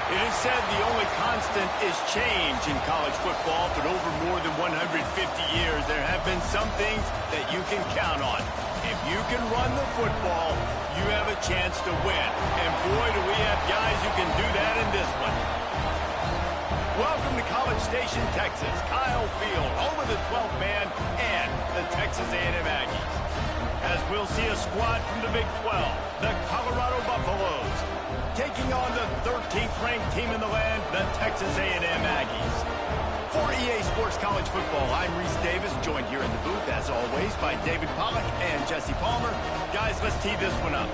It is said the only constant is change in college football, but over more than 150 years, there have been some things that you can count on. If you can run the football, you have a chance to win. And boy, do we have guys who can do that in this one. Welcome to College Station, Texas. Kyle Field, home of the 12th man and the Texas A&M Aggies. As we'll see a squad from the Big 12, the Colorado Buffaloes, taking on the 13th ranked team in the land, the Texas A&M Aggies. For EA Sports College Football, I'm Reese Davis, joined here in the booth, as always, by David Pollack and Jesse Palmer. Guys, let's tee this one up.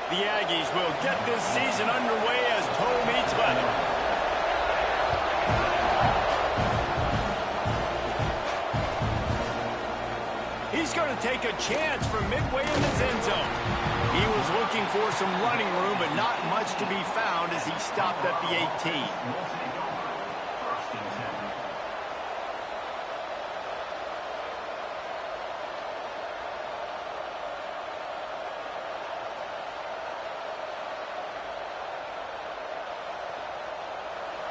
The Aggies will get this season underway as toe meets leather. He's going to take a chance from midway in his end zone. He was looking for some running room, but not much to be found as he stopped at the 18.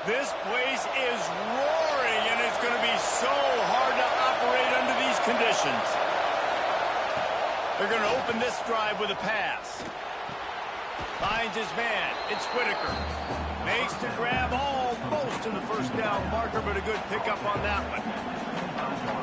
This place is roaring, and it's going to be so hard to operate under these conditions. They're going to open this drive with a pass. Finds his man. It's Whitaker. Makes the grab almost to the first down marker, but a good pickup on that one.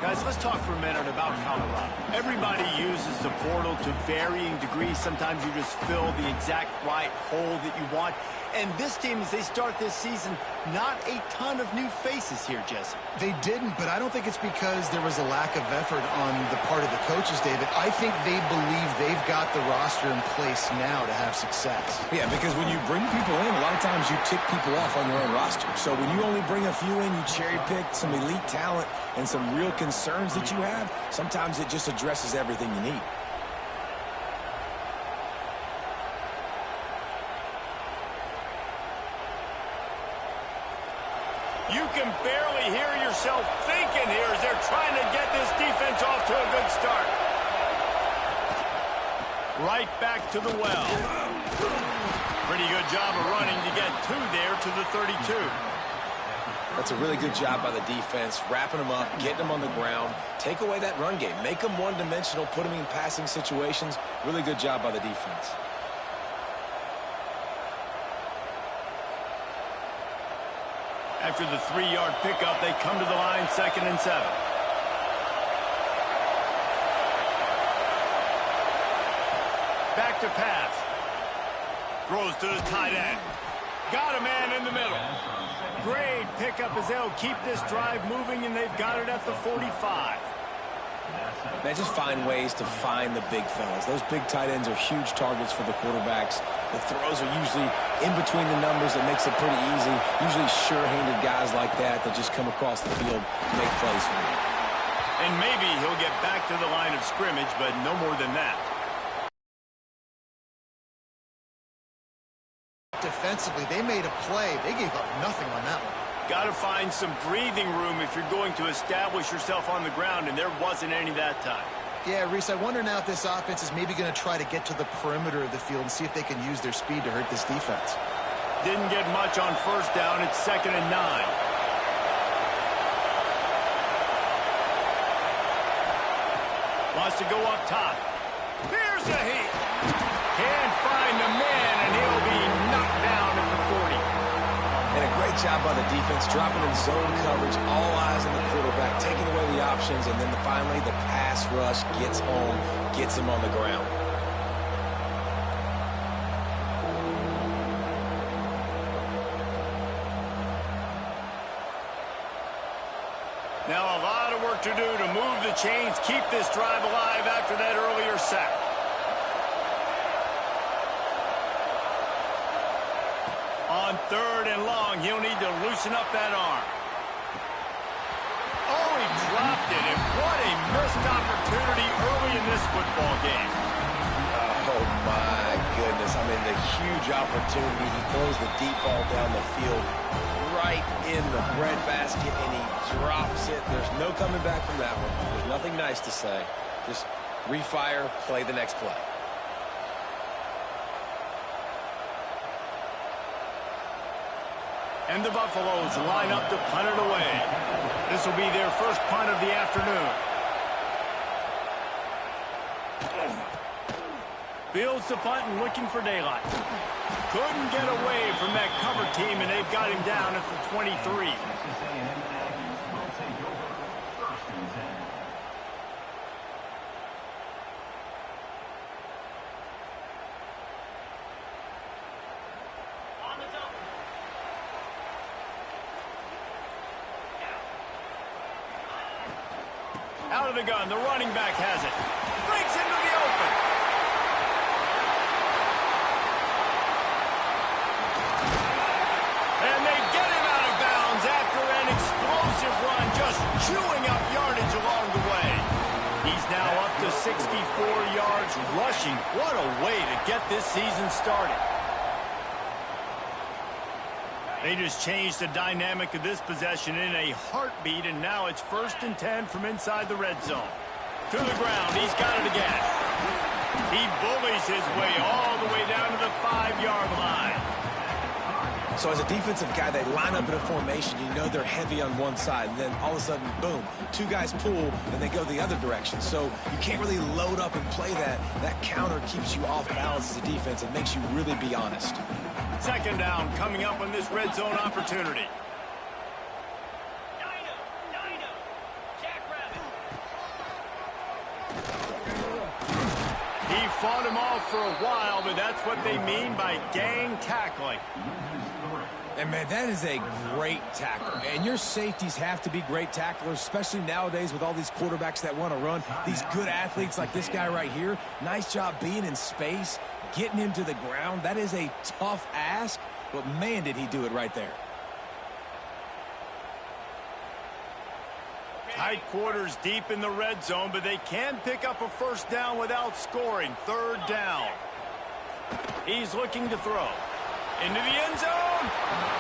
Guys, let's talk for a minute about Colorado. Everybody uses the portal to varying degrees. Sometimes you just fill the exact right hole that you want. And this team, as they start this season, not a ton of new faces here, Jesse. They didn't, but I don't think it's because there was a lack of effort on the part of the coaches, David. I think they believe they've got the roster in place now to have success. Yeah, because when you bring people in, a lot of times you tick people off on your own roster. So when you only bring a few in, you cherry-pick some elite talent and some real concerns that you have, sometimes it just addresses everything you need. You can barely hear yourself thinking here as they're trying to get this defense off to a good start. Right back to the well. Pretty good job of running to get two there to the 32. That's a really good job by the defense, wrapping them up, getting them on the ground, take away that run game, make them one-dimensional, put them in passing situations. Really good job by the defense. After the 3-yard pickup, they come to the line, 2nd and 7. Back to pass. Throws to the tight end. Got a man in the middle. Great pickup as they'll keep this drive moving, and they've got it at the 45. Man, just find ways to find the big fellas. Those big tight ends are huge targets for the quarterbacks. The throws are usually in between the numbers. That makes it pretty easy. Usually sure-handed guys like that just come across the field, make plays for you. And maybe he'll get back to the line of scrimmage, but no more than that. Defensively, they made a play. They gave up nothing on that one. Got to find some breathing room if you're going to establish yourself on the ground, and there wasn't any that time. Yeah, Reese, I wonder now if this offense is maybe going to try to get to the perimeter of the field and see if they can use their speed to hurt this defense. Didn't get much on first down. It's 2nd and 9. Wants to go up top. Here's the heat. Can't find the man, and he'll be knocked down at the 40. And a great job by the defense, dropping in zone coverage, all eyes on the quarterback, taking away the options, and then finally the pass rush gets home, gets him on the ground. Now a lot of work to do to move the chains, keep this drive alive after that earlier sack. On 3rd and long, he'll need to loosen up that arm. Oh, he dropped it, and what a missed opportunity early in this football game. Oh, my goodness. I mean, the huge opportunity. He throws the deep ball down the field right in the breadbasket, and he drops it. There's no coming back from that one. There's nothing nice to say. Just refire, play the next play. And the Buffaloes line up to punt it away. This will be their first punt of the afternoon. Fields the punt and looking for daylight. Couldn't get away from that cover team, and they've got him down at the 23. Out of the gun, the running back has it. Breaks into the open. And they get him out of bounds after an explosive run, just chewing up yardage along the way. He's now up to 64 yards rushing. What a way to get this season started. They just changed the dynamic of this possession in a heartbeat, and now it's 1st and 10 from inside the red zone. To the ground, he's got it again. He bullies his way all the way down to the 5-yard line. So as a defensive guy, they line up in a formation. You know they're heavy on one side, and then all of a sudden, boom, 2 guys pull, and they go the other direction. So you can't really load up and play that. That counter keeps you off balance as a defense and makes you really be honest. 2nd down coming up on this red zone opportunity. He fought him off for a while, but that's what they mean by gang tackling. And, man, that is a great tackle. And your safeties have to be great tacklers, especially nowadays with all these quarterbacks that want to run. These good athletes like this guy right here. Nice job being in space, getting him to the ground. That is a tough ask, but, man, did he do it right there. Tight quarters deep in the red zone, but they can pick up a 1st down without scoring. 3rd down. He's looking to throw. Into the end zone.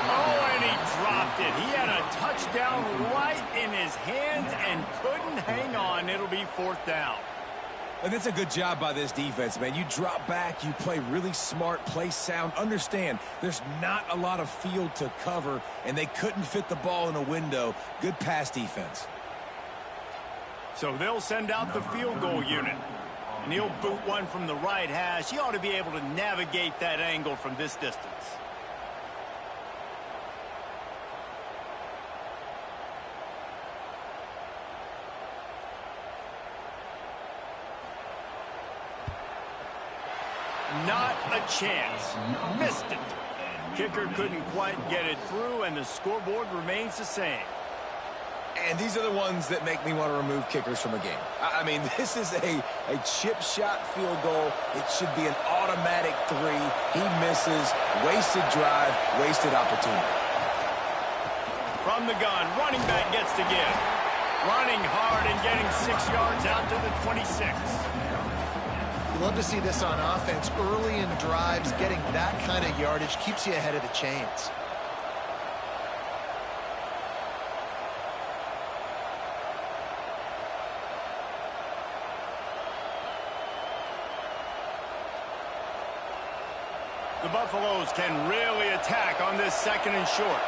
Oh, and he dropped it. He had a touchdown right in his hands and couldn't hang on. It'll be 4th down. And that's a good job by this defense, man. You drop back, you play really smart, play sound. Understand, there's not a lot of field to cover, and they couldn't fit the ball in a window. Good pass defense. So they'll send out the field goal unit. And he'll boot one from the right hash. He ought to be able to navigate that angle from this distance. Not a chance. Missed it. Kicker couldn't quite get it through, and the scoreboard remains the same. And these are the ones that make me want to remove kickers from a game. I mean, this is a chip shot field goal. It should be an automatic 3. He misses. Wasted drive, wasted opportunity. From the gun, running back gets to give. Running hard and getting 6 yards out to the 26. You love to see this on offense. Early in drives, getting that kind of yardage keeps you ahead of the chains. The Buffaloes can really attack on this 2nd and short.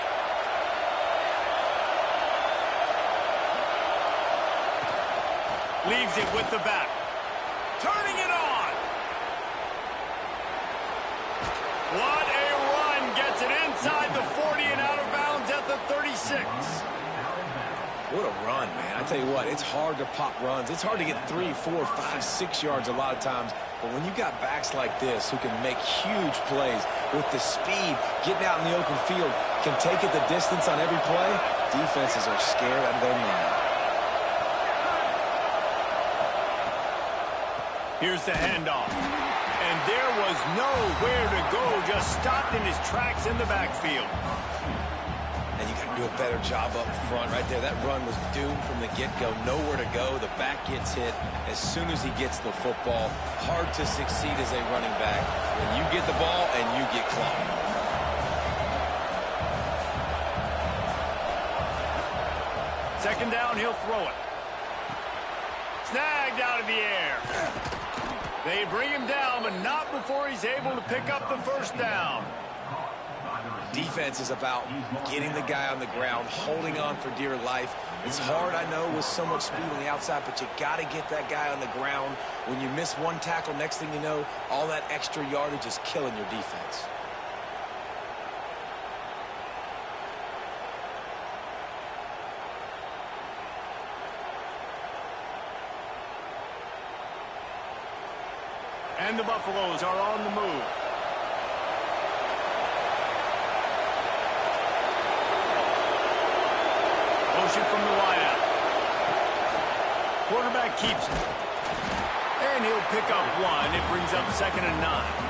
Leaves it with the back. Turning it on. What a run. Gets it inside the 40 and out of bounds at the 36. What a run, man. I tell you what, it's hard to pop runs. It's hard to get 3, 4, 5, 6 yards a lot of times. But when you got backs like this who can make huge plays with the speed, getting out in the open field, can take it the distance on every play, defenses are scared out of their mind. Here's the handoff. And there was nowhere to go, just stopped in his tracks in the backfield. And you got to do a better job up front right there. That run was doomed from the get-go. Nowhere to go. The back gets hit as soon as he gets the football. Hard to succeed as a running back when you get the ball and you get clocked. Second down, he'll throw it. snagged out of the air. They bring him down, but not before he's able to pick up the first down. Defense is about getting the guy on the ground, holding on for dear life. It's hard, I know, with so much speed on the outside, but you got to get that guy on the ground. When you miss one tackle, next thing you know, all that extra yardage is killing your defense. And the Buffaloes are on the move. Motion from the wideout. Quarterback keeps it. And he'll pick up one. It brings up 2nd and 9.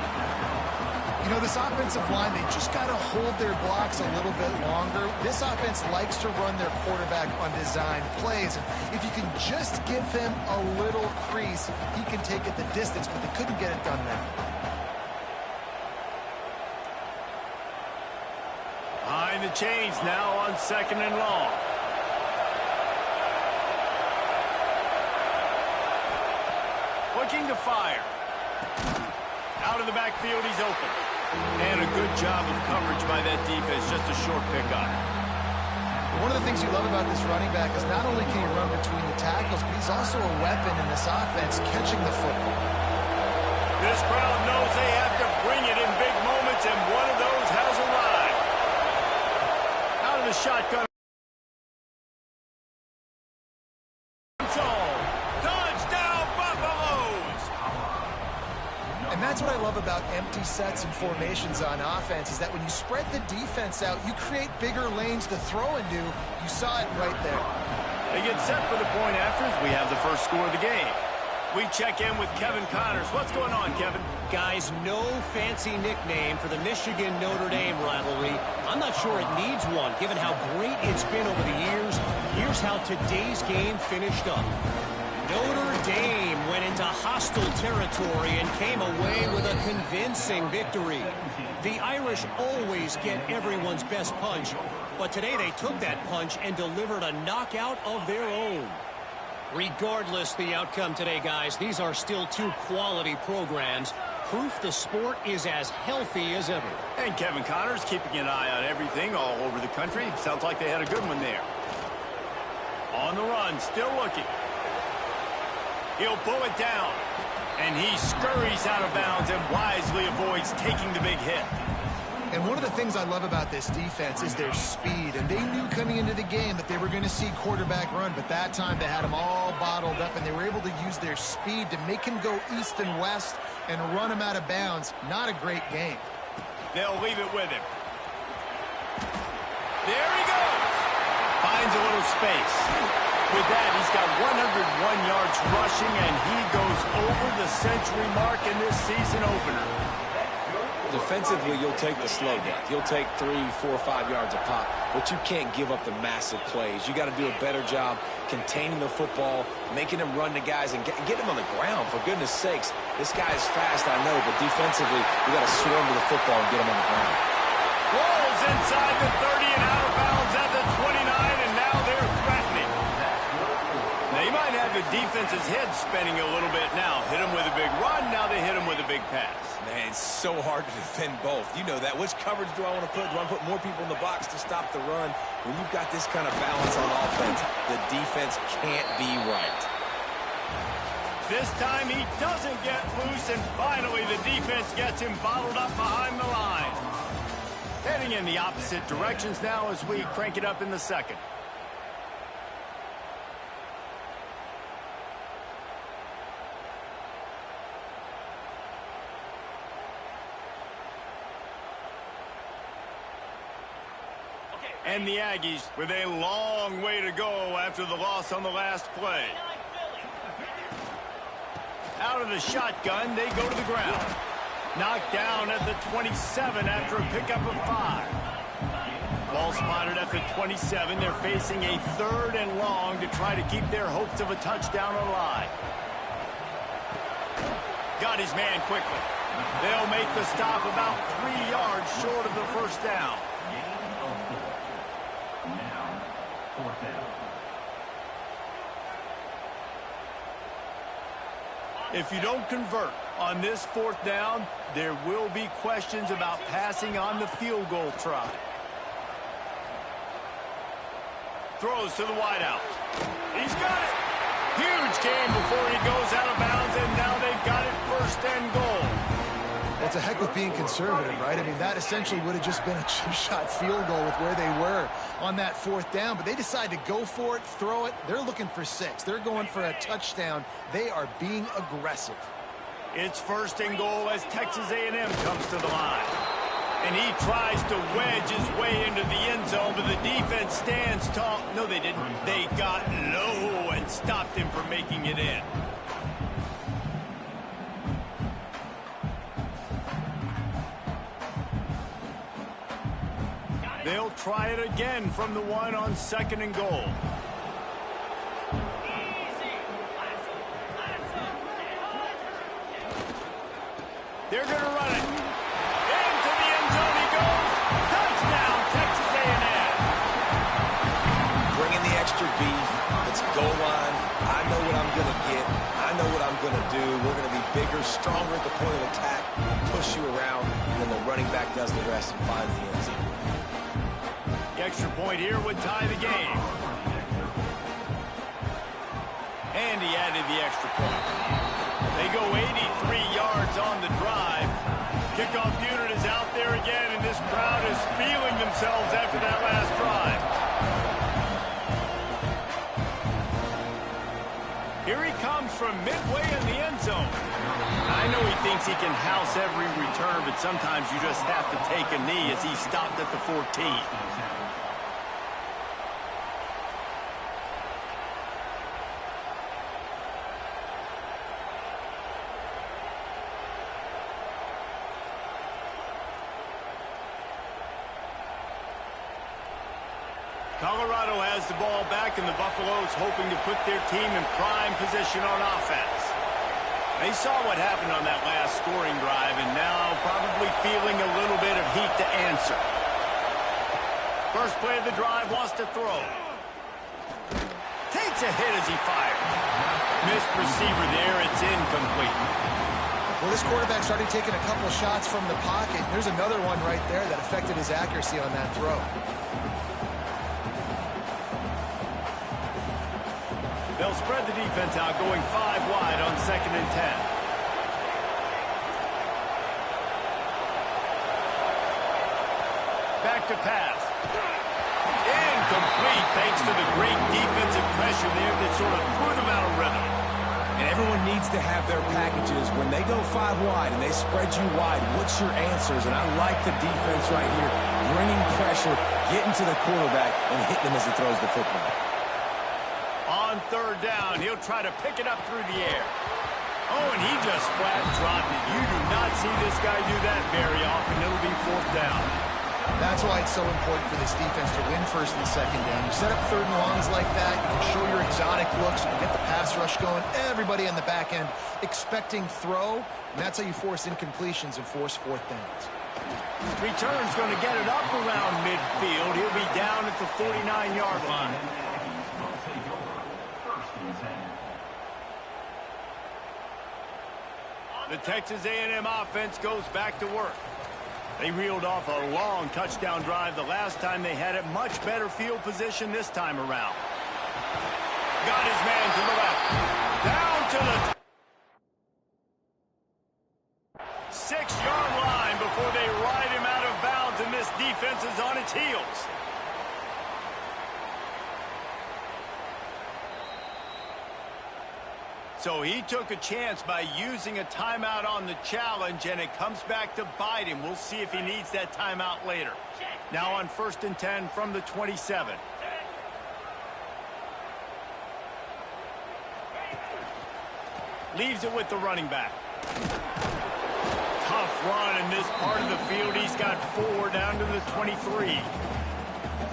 You know, this offensive line, they just got to hold their blocks a little bit longer. This offense likes to run their quarterback on design plays. And if you can just give him a little crease, he can take it the distance, but they couldn't get it done now. Behind the chains now on 2nd and long. Looking to fire. Out of the backfield, he's open. And a good job of coverage by that defense, just a short pickup. One of the things you love about this running back is not only can he run between the tackles, but he's also a weapon in this offense, catching the football. This crowd knows they have to bring it in big moments, and one of those has arrived. Out of the shotgun. And that's what I love about empty sets and formations on offense, is that when you spread the defense out, you create bigger lanes to throw into. You saw it right there. They get set for the point after as we have the first score of the game. We check in with Kevin Connors. What's going on, Kevin? Guys, no fancy nickname for the Michigan-Notre Dame rivalry. I'm not sure it needs one, given how great it's been over the years. Here's how today's game finished up. Notre Dame went into hostile territory and came away with a convincing victory. The Irish always get everyone's best punch, but today they took that punch and delivered a knockout of their own. Regardless the outcome today, guys, these are still two quality programs. Proof the sport is as healthy as ever. And Kevin Connors keeping an eye on everything all over the country. Sounds like they had a good one there. On the run, still looking. He'll pull it down, and he scurries out of bounds and wisely avoids taking the big hit. And one of the things I love about this defense is their speed. And they knew coming into the game that they were going to see quarterback run, but that time they had him all bottled up, and they were able to use their speed to make him go east and west and run him out of bounds. Not a great game. They'll leave it with him. There he goes. Finds a little space. With that, he's got 101 yards rushing, and he goes over the century mark in this season opener. Defensively, you'll take the slow down. You'll take 3, 4, 5 yards a pop, but you can't give up the massive plays. You got to do a better job containing the football, making him run to guys, and get him on the ground. For goodness sakes, this guy is fast, I know, but defensively, you got to swarm to the football and get him on the ground. Rolls inside the 30 and out of bounds at the 29, and now they're threatening. They might have the defense's head spinning a little bit now. Hit him with a big run, now they hit him with a big pass. Man, it's so hard to defend both. You know that. Which coverage do I want to put? Do I want to put more people in the box to stop the run? When you've got this kind of balance on offense, the defense can't be right. This time he doesn't get loose, and finally the defense gets him bottled up behind the line. Heading in the opposite directions now as we crank it up in the second. And the Aggies with a long way to go after the loss on the last play. Out of the shotgun, they go to the ground. Knocked down at the 27 after a pickup of 5. Ball spotted at the 27. They're facing a 3rd and long to try to keep their hopes of a touchdown alive. Got his man quickly. They'll make the stop about 3 yards short of the first down. If you don't convert on this 4th down, there will be questions about passing on the field goal try. Throws to the wideout. He's got it. Huge game before he goes out of bounds, and now they've got it 1st and goal. Well, it's a heck with being conservative, right? I mean, that essentially would have just been a chip-shot field goal with where they were on that 4th down, but they decide to go for it, throw it. They're looking for 6. They're going for a touchdown. They are being aggressive. It's 1st and goal as Texas A&M comes to the line. And he tries to wedge his way into the end zone, but the defense stands tall. No, they didn't. They got low and stopped him from making it in. They'll try it again from the 1 on 2nd and goal. They're going to run it. Into the end zone he goes. Touchdown, Texas A&M. Bringing the extra beef. It's goal line. I know what I'm going to get. I know what I'm going to do. We're going to be bigger, stronger at the point of attack, and push you around, and then the running back does the rest and finds the end zone. The extra point here would tie the game. And he added the extra point. They go 83 yards on the drive. Kickoff unit is out there again, and this crowd is feeling themselves after that last drive. Here he comes from midway in the end zone. I know he thinks he can house every return, but sometimes you just have to take a knee as he stopped at the 14. Colorado has the ball back, and the Buffaloes hoping to put their team in prime position on offense. They saw what happened on that last scoring drive, and now probably feeling a little bit of heat to answer. First play of the drive, wants to throw. Takes a hit as he fires. Missed receiver there, it's incomplete. Well, this quarterback's already taken a couple shots from the pocket. There's another one right there that affected his accuracy on that throw. They'll spread the defense out, going 5 wide on 2nd and 10. Back to pass. Incomplete, thanks to the great defensive pressure there that sort of threw them out of rhythm. And everyone needs to have their packages. When they go 5 wide and they spread you wide, what's your answers? And I like the defense right here, bringing pressure, getting to the quarterback, and hitting him as he throws the football. On 3rd down, he'll try to pick it up through the air. Oh, and he just flat dropped it. You do not see this guy do that very often. It'll be 4th down. That's why it's so important for this defense to win 1st and 2nd down. You set up 3rd and longs like that, you can show your exotic looks, you can get the pass rush going, everybody on the back end expecting throw, and that's how you force incompletions and force 4th downs. Return's going to get it up around midfield. He'll be down at the 49-yard line. The Texas A&M offense goes back to work. They reeled off a long touchdown drive the last time they had it. Much better field position this time around. Got his man to the left. Down to the 6-yard line before they ride him out of bounds, and this defense is on its heels. So he took a chance by using a timeout on the challenge, and it comes back to bite him. We'll see if he needs that timeout later. Now on 1st and 10 from the 27. Leaves it with the running back. Tough run in this part of the field. He's got 4 down to the 23.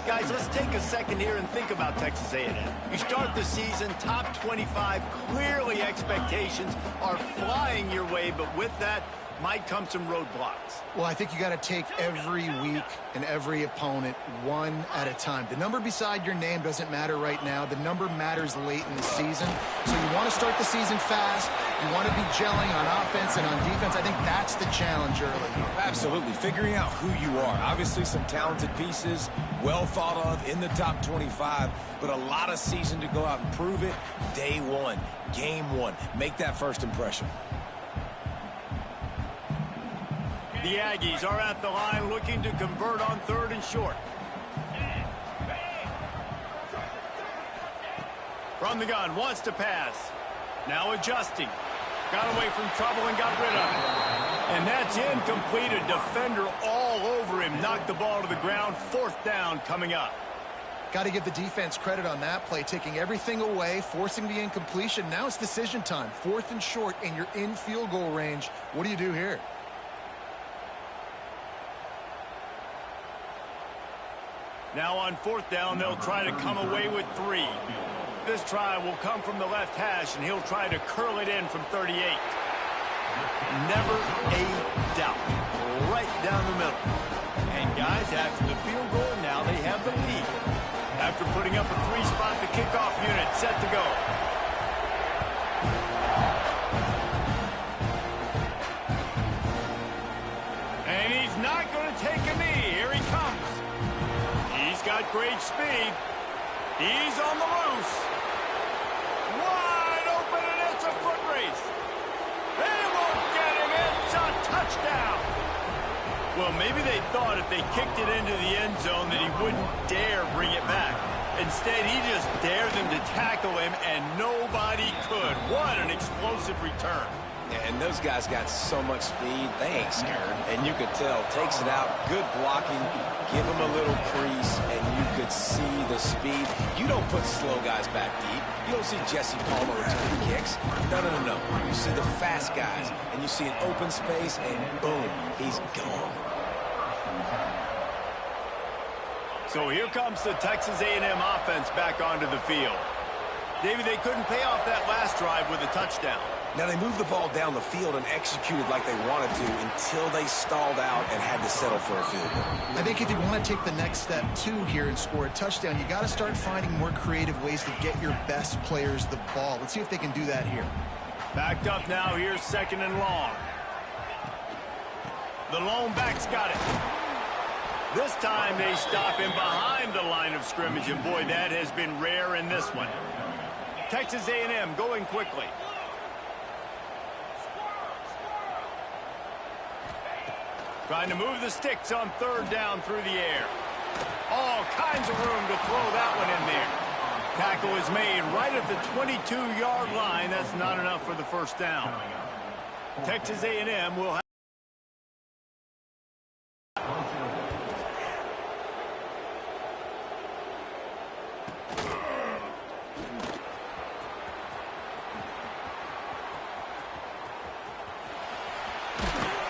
Guys, let's take a second here and think about Texas A&M. You start the season top 25. Clearly expectations are flying your way, but with that, might come some roadblocks. Well, I think you got to take every week and every opponent one at a time. The number beside your name doesn't matter right now. The number matters late in the season. So you want to start the season fast. You want to be gelling on offense and on defense. I think that's the challenge early. Absolutely. Figuring out who you are. Obviously some talented pieces, well thought of in the top 25, but a lot of season to go out and prove it. Day one, game one. Make that first impression. The Aggies are at the line looking to convert on 3rd and short. From the gun, wants to pass. Now adjusting. Got away from trouble and got rid of it. And that's incomplete. A defender all over him. Knocked the ball to the ground. 4th down coming up. Got to give the defense credit on that play, taking everything away, forcing the incompletion. Now it's decision time. 4th and short, and you're in field goal range. What do you do here? Now on 4th down, they'll try to come away with 3. This try will come from the left hash, and he'll try to curl it in from 38. Never a doubt. Right down the middle. And guys, after the field goal, now they have the lead. After putting up a 3-spot, the kickoff unit set to go. And he's not going to take a knee. Here he comes. He's got great speed. He's on the loose. Wide open, and it's a foot race. They won't get him. It's a touchdown. Well, maybe they thought if they kicked it into the end zone that he wouldn't dare bring it back. Instead, he just dared them to tackle him, and nobody could. What an explosive return. And those guys got so much speed, they ain't scared. And you could tell, takes it out, good blocking, give him a little crease, and you could see the speed. You don't put slow guys back deep. You don't see Jesse Palmer return kicks. No, no, no, no. You see the fast guys, and you see an open space, and boom, he's gone. So here comes the Texas A&M offense back onto the field. David, they couldn't pay off that last drive with a touchdown. Now, they moved the ball down the field and executed like they wanted to until they stalled out and had to settle for a field goal. I think if you want to take the next step, too, here and score a touchdown, you got to start finding more creative ways to get your best players the ball. Let's see if they can do that here. Backed up now. Here's 2nd and long. The lone back's got it. This time they stop him behind the line of scrimmage, and boy, that has been rare in this one. Texas A&M going quickly. Trying to move the sticks on 3rd down through the air. All kinds of room to throw that one in there. Tackle is made right at the 22-yard line. That's not enough for the 1st down. Texas A&M will have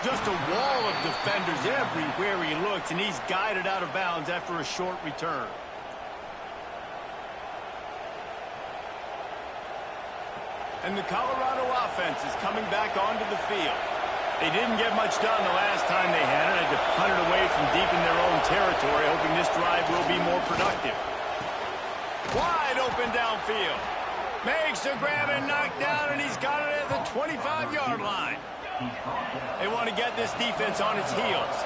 just a wall of defenders everywhere he looks, and he's guided out of bounds after a short return. And the Colorado offense is coming back onto the field. They didn't get much done the last time they had it. Had to punt it away from deep in their own territory, hoping this drive will be more productive. Wide open downfield. Makes a grab and knocked down, and he's got it at the 25-yard line. They want to get this defense on its heels.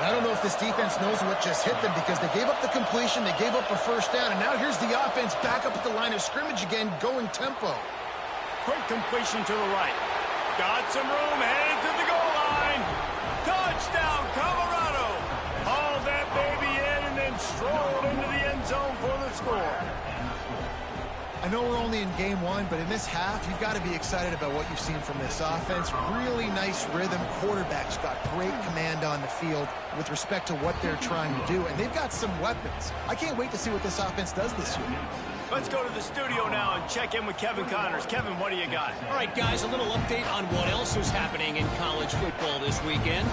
I don't know if this defense knows what just hit them, because they gave up the completion, they gave up a 1st down, and now here's the offense back up at the line of scrimmage again, going tempo. Quick completion to the right. Got some room, headed to the goal line. Touchdown, Colorado. Hauled that baby in and then strolled into the end zone for the score. I know we're only in game 1, but in this half, you've got to be excited about what you've seen from this offense. Really nice rhythm. Quarterback's got great command on the field with respect to what they're trying to do, and they've got some weapons. I can't wait to see what this offense does this year. Let's go to the studio now and check in with Kevin Connors. Kevin, what do you got? All right, guys, a little update on what else is happening in college football this weekend.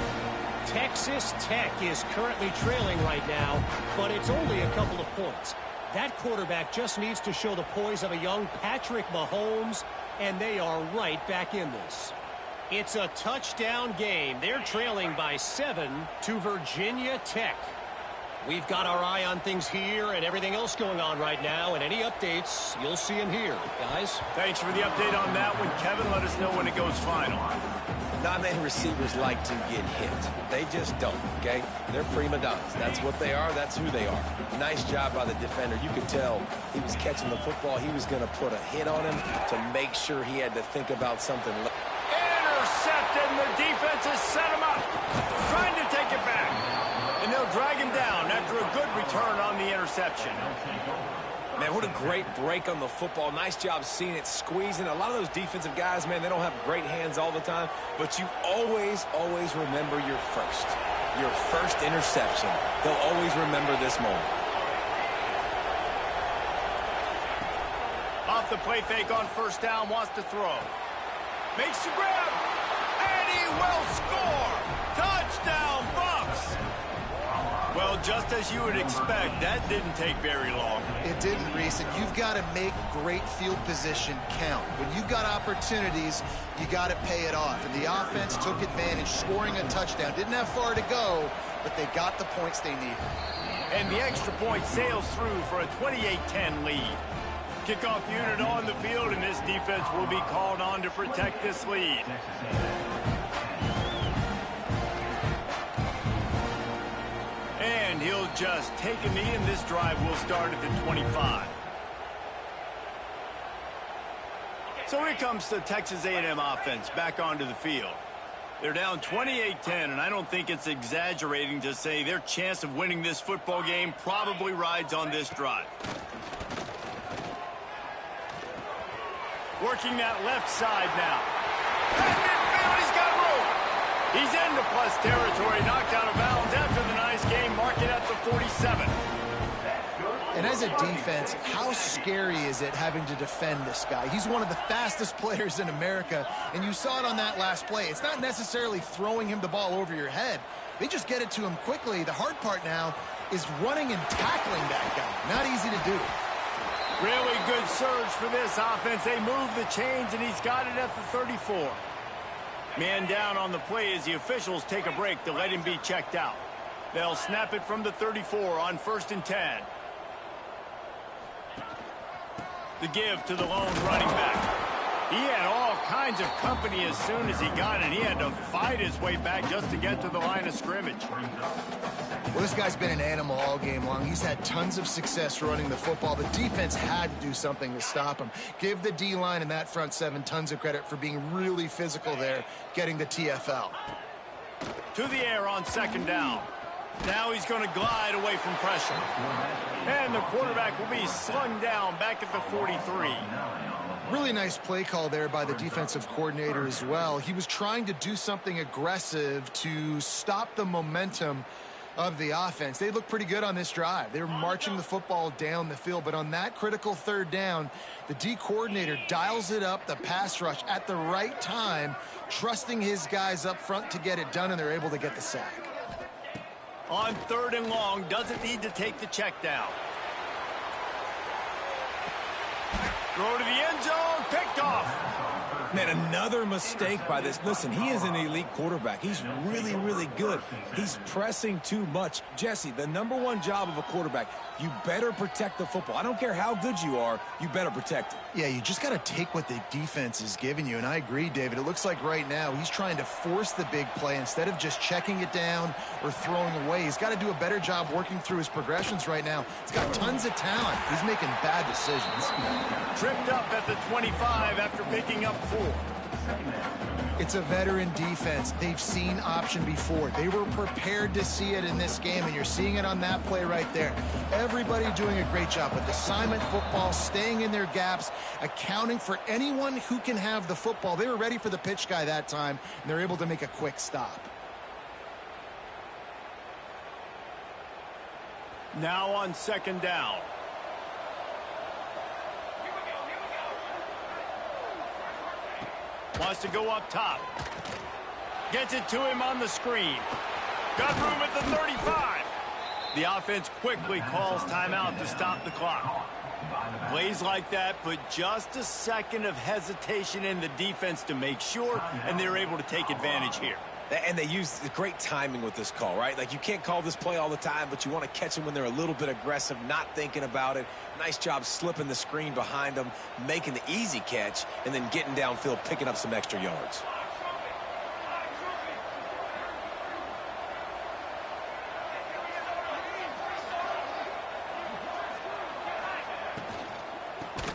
Texas Tech is currently trailing right now, but it's only a couple of points. That quarterback just needs to show the poise of a young Patrick Mahomes, and they are right back in this. It's a touchdown game. They're trailing by 7 to Virginia Tech. We've got our eye on things here and everything else going on right now, and any updates, you'll see them here. Guys? Thanks for the update on that one, Kevin. Let us know when it goes final. Not many receivers like to get hit. They just don't, okay? They're prima donnas. That's what they are. That's who they are. Nice job by the defender. You could tell he was catching the football. He was going to put a hit on him to make sure he had to think about something. Intercepted, and the defense has set him up. Trying to take it back. And they'll drag him down after a good return on the interception. Man, what a great break on the football. Nice job seeing it, squeezing. A lot of those defensive guys, man, they don't have great hands all the time, but you always, always remember your first interception. They'll always remember this moment. Off the play fake on first down, wants to throw. Makes the grab, and he will score. Touchdown, Bucks. Well, just as you would expect, that didn't take very long. It didn't, Reese, and you've got to make great field position count. When you've got opportunities, you got to pay it off. And the offense took advantage, scoring a touchdown. Didn't have far to go, but they got the points they needed. And the extra point sails through for a 28-10 lead. Kickoff unit on the field, and this defense will be called on to protect this lead. And he'll just take a knee, and this drive will start at the 25. So here comes the Texas A&M offense back onto the field. They're down 28-10, and I don't think it's exaggerating to say their chance of winning this football game probably rides on this drive. Working that left side now. And midfield, he's got room. He's into plus territory, knocked out of bounds after the nice game, marking at the 47. And as a defense, how scary is it having to defend this guy? He's one of the fastest players in America, and you saw it on that last play. It's not necessarily throwing him the ball over your head. They just get it to him quickly. The hard part now is running and tackling that guy. Not easy to do. Really good surge for this offense. They move the chains, and he's got it at the 34. Man down on the play as the officials take a break to let him be checked out. They'll snap it from the 34 on 1st and 10. The give to the lone running back. He had all kinds of company as soon as he got it. He had to fight his way back just to get to the line of scrimmage. Well, this guy's been an animal all game long. He's had tons of success running the football. The defense had to do something to stop him. Give the D-line and that front seven tons of credit for being really physical there, getting the TFL. To the air on 2nd down. Now he's going to glide away from pressure. And the quarterback will be slung down back at the 43. Really nice play call there by the defensive coordinator as well. He was trying to do something aggressive to stop the momentum of the offense. They looked pretty good on this drive. They were marching the football down the field, but on that critical 3rd down, the D coordinator dials it up, the pass rush at the right time, trusting his guys up front to get it done, and they're able to get the sack. On 3rd and long, doesn't need to take the check down. Throw to the end zone, picked off. Man, another mistake by this. Listen, he is an elite quarterback. He's really, really good. He's pressing too much. Jesse, the #1 job of a quarterback, you better protect the football. I don't care how good you are, you better protect it. Yeah, you just got to take what the defense is giving you, and I agree, David. It looks like right now he's trying to force the big play instead of just checking it down or throwing away. He's got to do a better job working through his progressions right now. He's got tons of talent. He's making bad decisions. Tripped up at the 25 after picking up 4. It's a veteran defense. They've seen option before. They were prepared to see it in this game, and you're seeing it on that play right there. Everybody doing a great job with assignment football, staying in their gaps, accounting for anyone who can have the football. They were ready for the pitch guy that time, and they're able to make a quick stop. Now on 2nd down. Wants to go up top. Gets it to him on the screen. Got room at the 35. The offense quickly calls timeout to stop the clock. Plays like that put just a second of hesitation in the defense to make sure, and they're able to take advantage here. And they use great timing with this call, right? Like, you can't call this play all the time, but you want to catch them when they're a little bit aggressive, not thinking about it. Nice job slipping the screen behind them, making the easy catch, and then getting downfield, picking up some extra yards.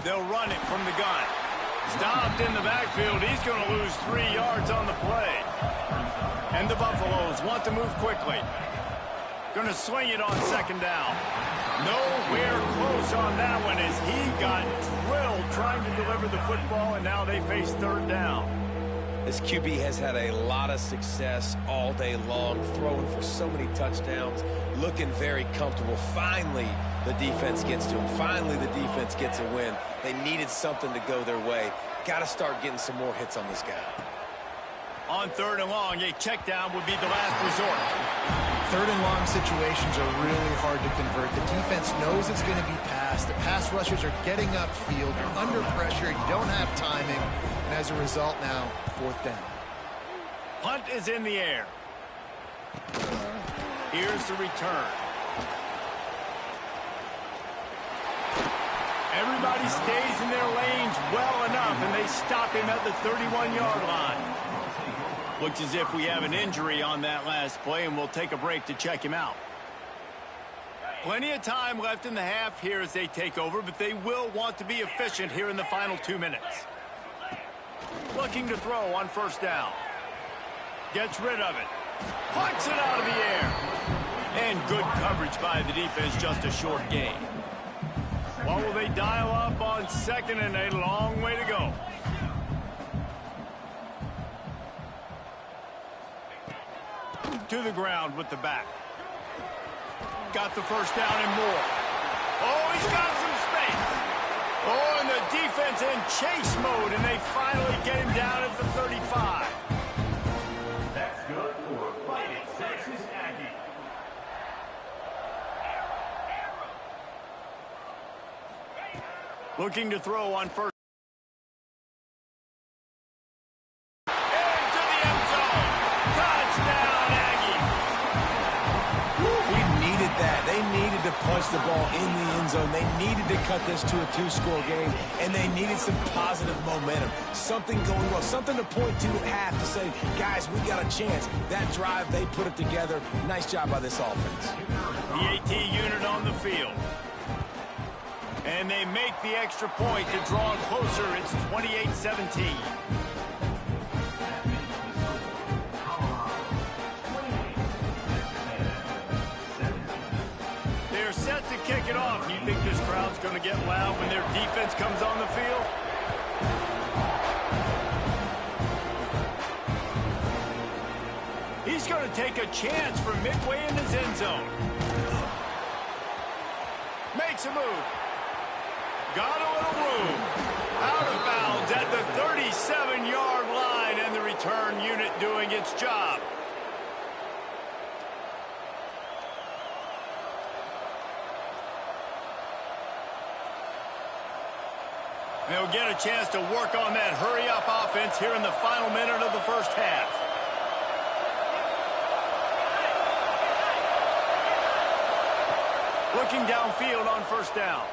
They'll run it from the gun. Stopped in the backfield. He's going to lose 3 yards on the play. And the Buffaloes want to move quickly. Going to swing it on second down. Nowhere close on that one as he got drilled trying to deliver the football, and now they face third down. This QB has had a lot of success all day long, throwing for so many touchdowns, looking very comfortable. Finally, the defense gets to him. Finally, the defense gets a win. They needed something to go their way. Got to start getting some more hits on this guy. On third and long, a check down would be the last resort. Third and long situations are really hard to convert. The defense knows it's going to be passed. The pass rushers are getting upfield. You're under pressure. You don't have timing. And as a result now, fourth down. Punt is in the air. Here's the return. Everybody stays in their lanes well enough, and they stop him at the 31-yard line. Looks as if we have an injury on that last play, and we'll take a break to check him out. Plenty of time left in the half here as they take over, but they will want to be efficient here in the final 2 minutes. Looking to throw on first down. Gets rid of it. Punts it out of the air. And good coverage by the defense, just a short gain. What will they dial up on second and a long way to go? To the ground with the back. Got the first down and more. Oh, he's got some space. Oh, and the defense in chase mode, and they finally get him down at the 35. That's good for a fighting Texas Aggie. Looking to throw on first. They needed to punch the ball in the end zone. They needed to cut this to a 2-score game, and they needed some positive momentum. Something going well, something to point to at half to say, guys, we got a chance. That drive, they put it together. Nice job by this offense. The AT unit on the field. And they make the extra point to draw it closer. It's 28-17. They're set to kick it off. You think this crowd's going to get loud when their defense comes on the field? He's going to take a chance from midway in his end zone. Makes a move. Got a little room. Out of bounds at the 37-yard line, and the return unit doing its job. They'll get a chance to work on that hurry-up offense here in the final minute of the first half. Looking downfield on first down.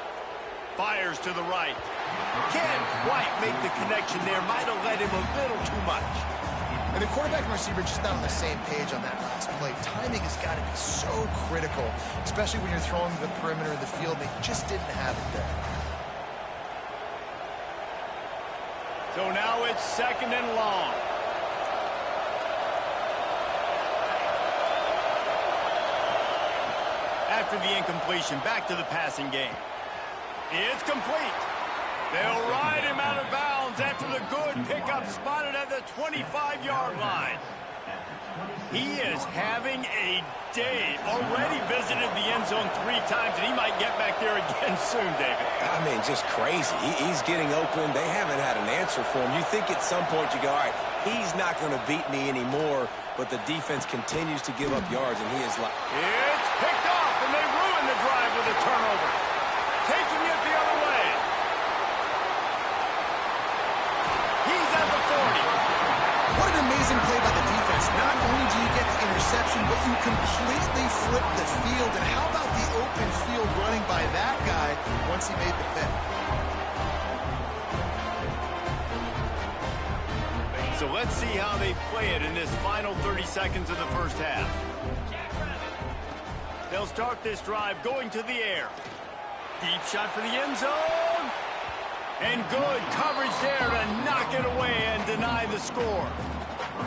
Fires to the right. Can't quite make the connection there. Might have led him a little too much. And the quarterback and receiver just not on the same page on that last play. Timing has got to be so critical, especially when you're throwing to the perimeter of the field. They just didn't have it there. So now it's second and long. After the incompletion, back to the passing game. It's complete. They'll ride him out of bounds after the good pickup spotted at the 25-yard line. He is having a day. Already visited the end zone 3 times, and he might get back there again soon, David. I mean, just crazy. He's getting open. They haven't had an answer for him. You think at some point you go, all right, he's not going to beat me anymore, but the defense continues to give up yards, and he is like... It's picked off, and they ruin the drive with a turnover. Taking it the other way. an amazing play by the defense. Not only do you get the interception, but you completely flip the field. And how about the open field running by that guy once he made the pick? So let's see how they play it in this final 30 seconds of the first half. They'll start this drive going to the air. Deep shot for the end zone. And good coverage there to knock it away and deny the score.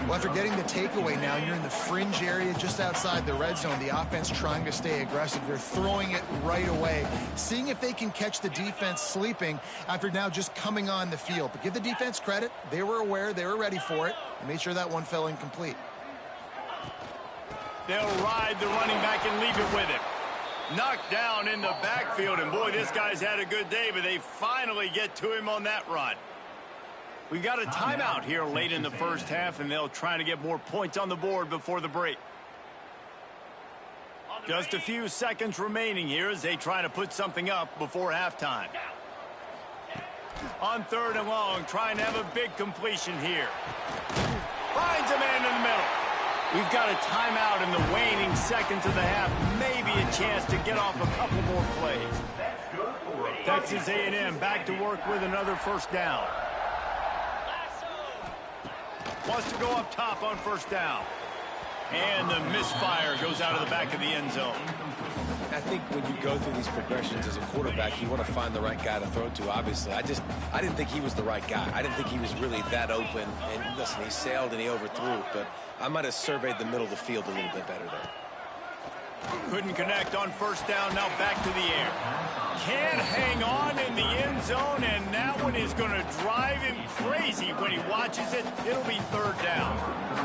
Well, after getting the takeaway now, you're in the fringe area just outside the red zone. The offense trying to stay aggressive. They're throwing it right away, seeing if they can catch the defense sleeping after now just coming on the field. But give the defense credit. They were aware. They were ready for it. And made sure that one fell incomplete. They'll ride the running back and leave it with him. Knocked down in the backfield, and boy, this guy's had a good day, but they finally get to him on that run. We've got a timeout here late in the first half, and they'll try to get more points on the board before the break. Just a few seconds remaining here as they try to put something up before halftime. On 3rd and long, trying to have a big completion here. Finds a man in the middle. We've got a timeout in the waning seconds of the half. Maybe a chance to get off a couple more plays. Texas A&M back to work with another first down. Wants to go up top on first down. And the misfire goes out of the back of the end zone. I think when you go through these progressions as a quarterback, you want to find the right guy to throw to, obviously. I didn't think he was the right guy. I didn't think he was really that open. And listen, he sailed and he overthrew it, but I might have surveyed the middle of the field a little bit better there. Couldn't connect on first down, now back to the air. Can't hang on in the end zone, and that one is going to drive him crazy when he watches it. It'll be 3rd down.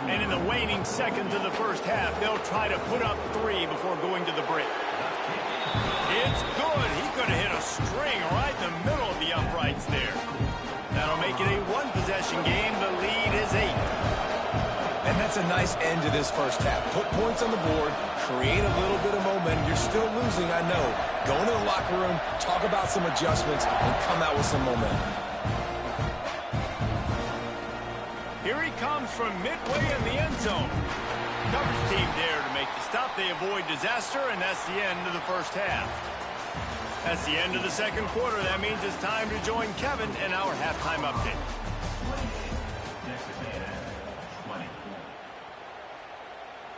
And in the waning seconds of the first half, they'll try to put up 3 before going to the break. It's good. He could have hit a string right in the middle of the uprights there. That'll make it a one-possession game. The lead is 8. And that's a nice end to this first half. Put points on the board, create a little bit of momentum. You're still losing, I know. Go into the locker room, talk about some adjustments, and come out with some momentum. Here he comes from midway in the end zone. Coverage team there to make the stop. They avoid disaster, and that's the end of the first half. That's the end of the second quarter. That means it's time to join Kevin in our halftime update.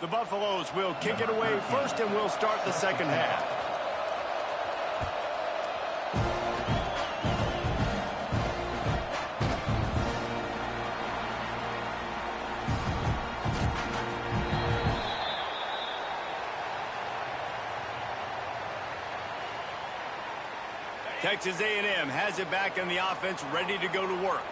The Buffaloes will kick it away first, and we'll start the second half. Texas A&M has it back in the offense, ready to go to work.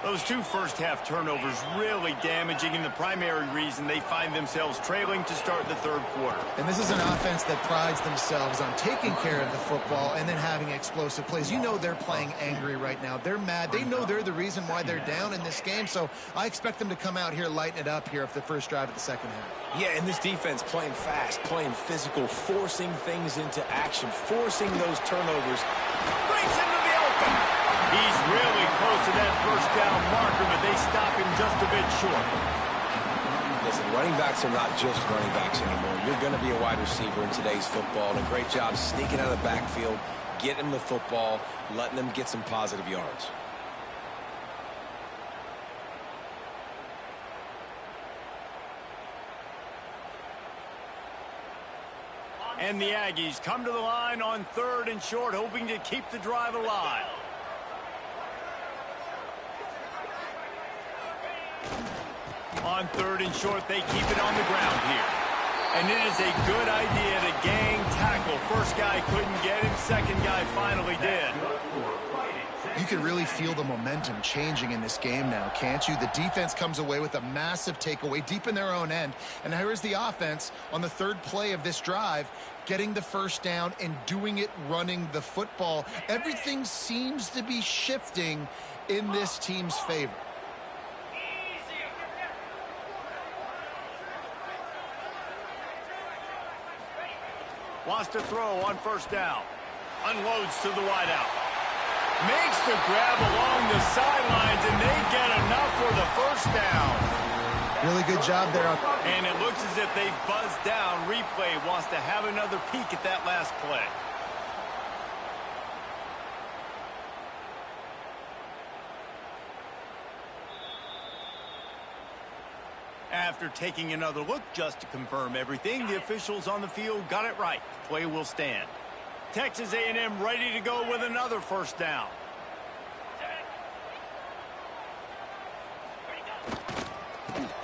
Those 2 first-half turnovers really damaging, and the primary reason they find themselves trailing to start the 3rd quarter. And this is an offense that prides themselves on taking care of the football and then having explosive plays. You know they're playing angry right now. They're mad. They know they're the reason why they're down in this game, so I expect them to come out here, lighten it up here for the first drive of the second half. Yeah, and this defense playing fast, playing physical, forcing things into action, forcing those turnovers. Breaks into the open. He's really close to that first down marker, but they stop him just a bit short. Listen, running backs are not just running backs anymore. You're going to be a wide receiver in today's football, and a great job sneaking out of the backfield, getting them the football, letting them get some positive yards. And the Aggies come to the line on 3rd and short, hoping to keep the drive alive. On 3rd and short, they keep it on the ground here. And it is a good idea to gang tackle. First guy couldn't get him, second guy finally did. You can really feel the momentum changing in this game now, can't you? The defense comes away with a massive takeaway deep in their own end. And here is the offense on the 3rd play of this drive, getting the first down and doing it running the football. Everything seems to be shifting in this team's favor. Wants to throw on first down. Unloads to the wideout. Makes the grab along the sidelines, and they get enough for the first down. Really good job there. And it looks as if they've buzzed down. Replay wants to have another peek at that last play. After taking another look just to confirm everything, the officials on the field got it right. Play will stand. Texas A&M ready to go with another first down.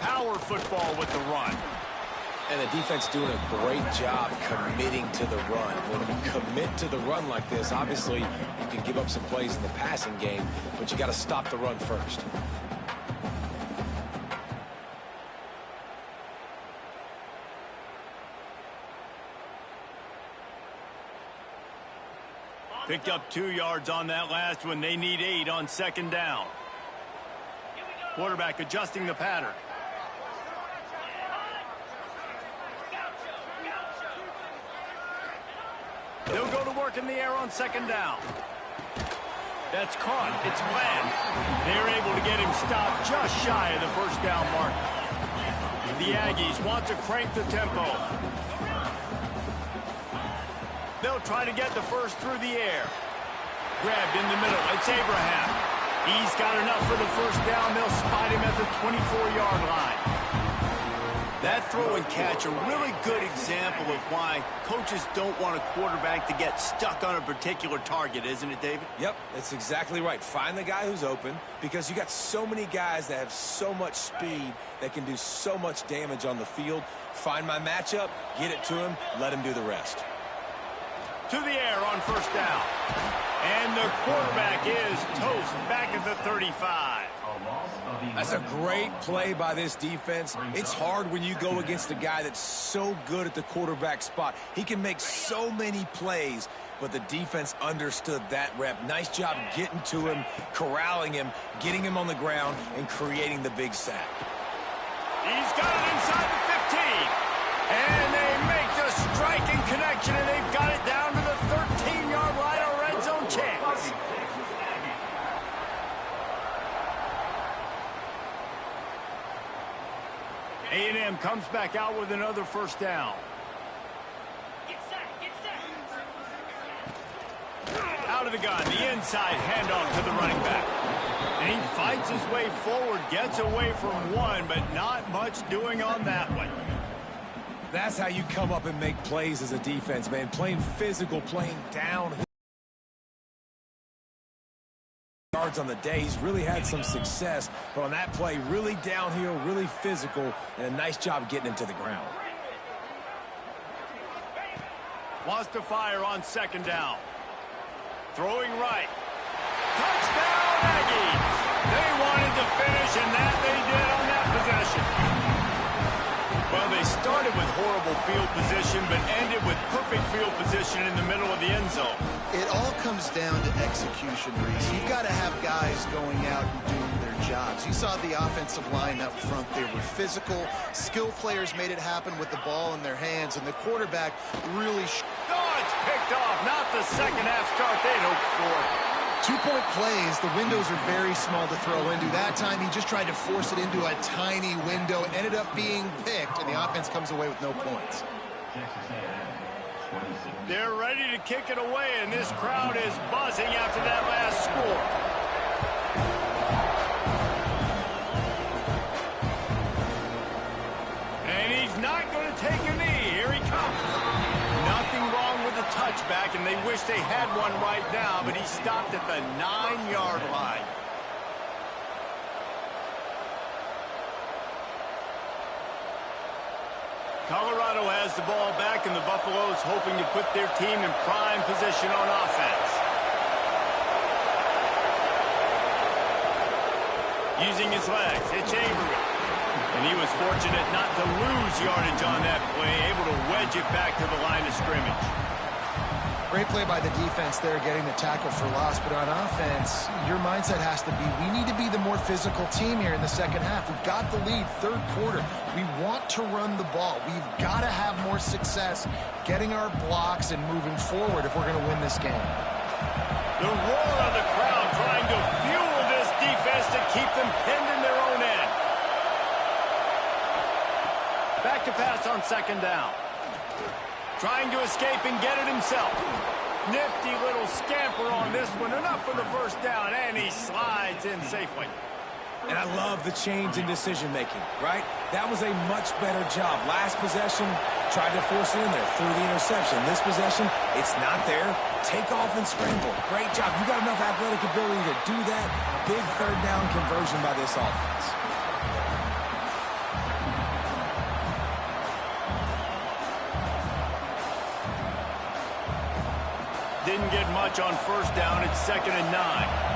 Power football with the run. And the defense doing a great job committing to the run. When you commit to the run like this, obviously you can give up some plays in the passing game, but you got to stop the run first. Picked up 2 yards on that last one. They need 8 on second down. Quarterback adjusting the pattern. They'll go to work in the air on second down. That's caught. It's Bland. They're able to get him stopped just shy of the first down mark. The Aggies want to crank the tempo. They'll try to get the first through the air. Grabbed in the middle. It's Abraham. He's got enough for the first down. They'll spot him at the 24-yard line. That throw and catch, a really good example of why coaches don't want a quarterback to get stuck on a particular target, isn't it, David? Yep, that's exactly right. Find the guy who's open, because you got so many guys that have so much speed that can do so much damage on the field. Find my matchup, get it to him, let him do the rest. To the air on first down. And the quarterback is toast back at the 35. That's a great play by this defense. It's hard when you go against a guy that's so good at the quarterback spot. He can make so many plays, but the defense understood that rep. Nice job getting to him, corralling him, getting him on the ground, and creating the big sack. He's got it inside the 15. And they make the striking connection, and they've got it down to the 13-yard line, a red zone chance. A&M comes back out with another first down. Out of the gun, the inside handoff to the running back. And he fights his way forward, gets away from one, but not much doing on that one. That's how you come up and make plays as a defense, man. Playing physical, playing down. Yards on the day. He's really had some success, but on that play, really downhill, really physical, and a nice job getting him to the ground. Wants to fire on second down. Throwing right. Touchdown, Aggies! They wanted to finish, and that they did on that possession. Well, they started with horrible field position, but ended with perfect field position in the middle of the end zone. It all comes down to execution, Reese. You've got to have guys going out and doing their jobs. You saw the offensive line up front. They were physical. Skill players made it happen with the ball in their hands, and the quarterback really... Oh, it's picked off. Not the second half start they'd hoped for. 2-point plays, the windows are very small to throw into. That time, he just tried to force it into a tiny window, ended up being picked, and the offense comes away with no points. They're ready to kick it away, and this crowd is buzzing after that last score. And he's not going to take a knee. Here he comes. Nothing wrong with the touchback, and they wish they had one right now, but he stopped at the 9-yard line. Colorado has the ball back, and the Buffaloes hoping to put their team in prime position on offense. Using his legs, it's Avery. And he was fortunate not to lose yardage on that play, able to wedge it back to the line of scrimmage. Great play by the defense there, getting the tackle for loss. But on offense, your mindset has to be, we need to be the more physical team here in the second half. We've got the lead, third quarter. We want to run the ball. We've got to have more success getting our blocks and moving forward if we're going to win this game. The roar of the crowd trying to fuel this defense to keep them pinned in their own end. Back to pass on second down. Trying to escape and get it himself. Nifty little scamper on this one. Enough for the first down, and he slides in safely. And I love the change in decision-making, right? That was a much better job. Last possession, tried to force it in there through the interception. This possession, it's not there. Take off and scramble. Great job. You got enough athletic ability to do that. Big third down conversion by this offense. Didn't get much on first down. It's 2nd and 9.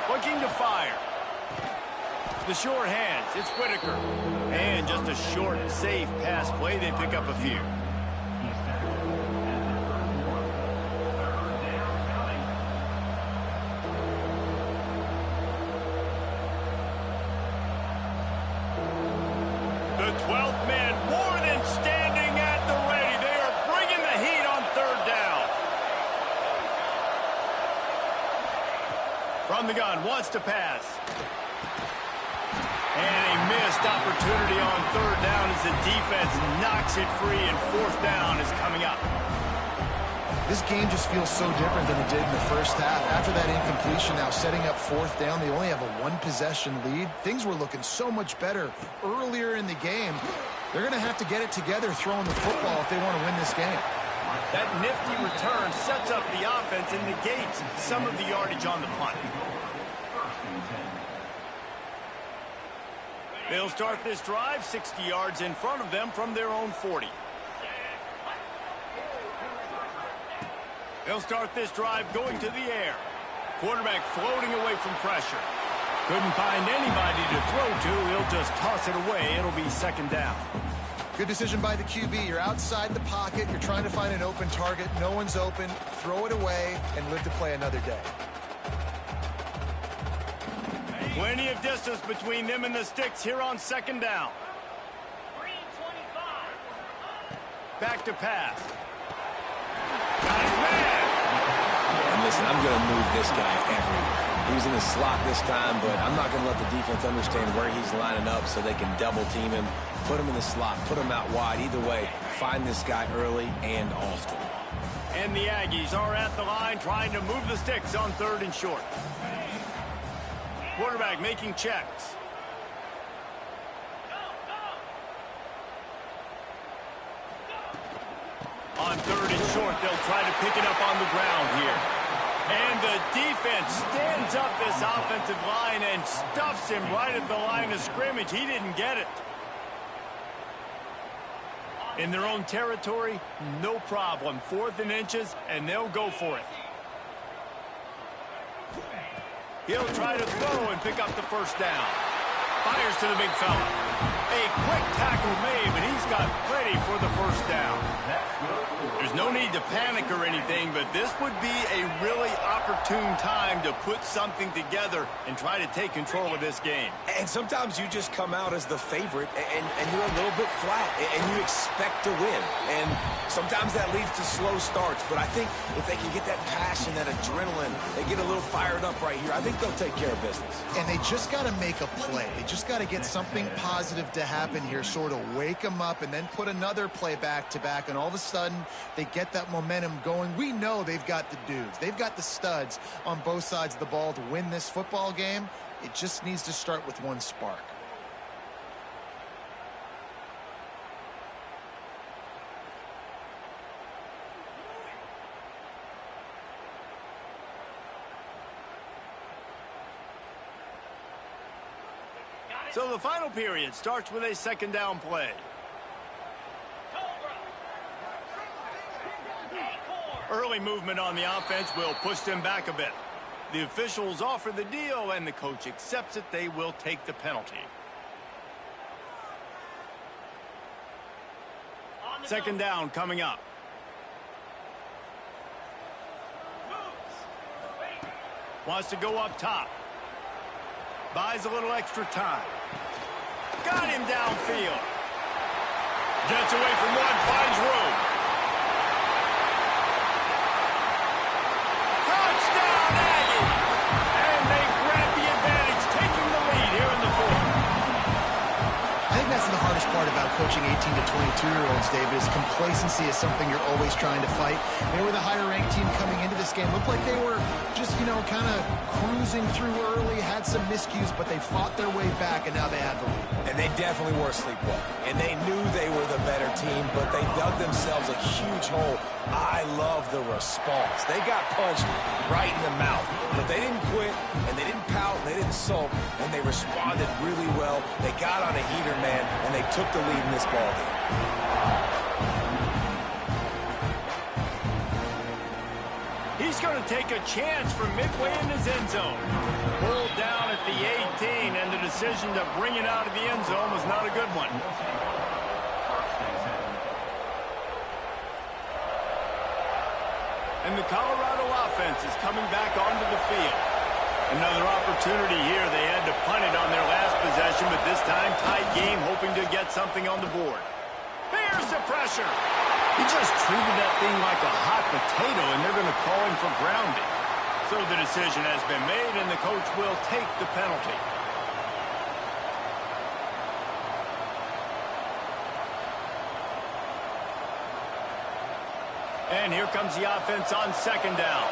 Looking to fire. The short hands. It's Whitaker. And just a short, safe pass play. They pick up a few. The 12th man more than standing at the ready. They are bringing the heat on third down. From the gun, wants to pass. And a missed opportunity on third down as the defense knocks it free, and fourth down is coming up. This game just feels so different than it did in the first half. After that incompletion, now setting up fourth down, they only have a one-possession lead. Things were looking so much better earlier in the game. They're going to have to get it together throwing the football if they want to win this game. That nifty return sets up the offense and negates some of the yardage on the punt. They'll start this drive 60 yards in front of them from their own 40. They'll start this drive going to the air. Quarterback floating away from pressure. Couldn't find anybody to throw to. He'll just toss it away. It'll be 2nd down. Good decision by the QB. You're outside the pocket. You're trying to find an open target. No one's open. Throw it away and live to play another day. Plenty of distance between them and the sticks here on 2nd down. Back to pass. Got his man. And listen, I'm going to move this guy everywhere. He was in the slot this time, but I'm not going to let the defense understand where he's lining up so they can double team him, put him in the slot, put him out wide. Either way, find this guy early and often. And the Aggies are at the line trying to move the sticks on 3rd and short. Quarterback making checks. On 3rd and short, they'll try to pick it up on the ground here. And the defense stands up this offensive line and stuffs him right at the line of scrimmage. He didn't get it. In their own territory, no problem. 4th and inches, and they'll go for it. He'll try to throw and pick up the first down. Fires to the big fella. A quick tackle made, but he's got plenty for the first down. There's no need to panic or anything, but this would be a really opportune time to put something together and try to take control of this game. And sometimes you just come out as the favorite, and you're a little bit flat, and you expect to win. And sometimes that leads to slow starts, but I think if they can get that passion, that adrenaline, they get a little fired up right here, I think they'll take care of business. And they just got to make a play. They just got to get something positive to happen here, sort of wake them up and then put another play back-to-back, and all of a sudden they get that momentum going. We know they've got the dudes. They've got the studs on both sides of the ball to win this football game. It just needs to start with one spark. So the final period starts with a 2nd down play. Early movement on the offense will push them back a bit. The officials offer the deal, and the coach accepts it. They will take the penalty. 2nd down coming up. Wants to go up top. Buys a little extra time. Got him downfield. Gets away from one, finds room. Touchdown, Aggie! And they grab the advantage, taking the coaching 18 to 22-year-olds, David, is complacency is something you're always trying to fight. They were the higher-ranked team coming into this game. Looked like they were just, kind of cruising through early, had some miscues, but they fought their way back, and now they have the lead. And they definitely were sleepwalking. And they knew they were the better team, but they dug themselves a huge hole. I love the response. They got punched right in the mouth, but they didn't quit, and they didn't pout, and they didn't sulk, and they responded really well. They got on a heater, man, and they took the lead in this ballgame. He's going to take a chance from midway in his end zone. Pulled down at the 18, and the decision to bring it out of the end zone was not a good one. And the Colorado offense is coming back onto the field. Another opportunity here. They had to punt it on their last possession, but this time tight game, hoping to get something on the board. Here's the pressure. He just treated that thing like a hot potato, and they're going to call him for grounding. So the decision has been made, and the coach will take the penalty. And here comes the offense on second down.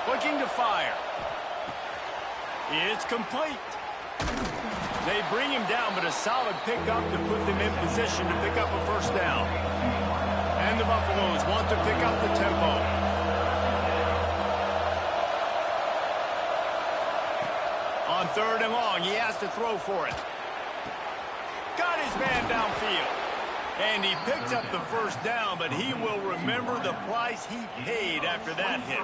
Looking to fire. It's complete. They bring him down, but a solid pickup to put them in position to pick up a first down. And the Buffaloes want to pick up the tempo. On third and long, he has to throw for it. Got his man downfield. And he picks up the first down, but he will remember the price he paid after that hit.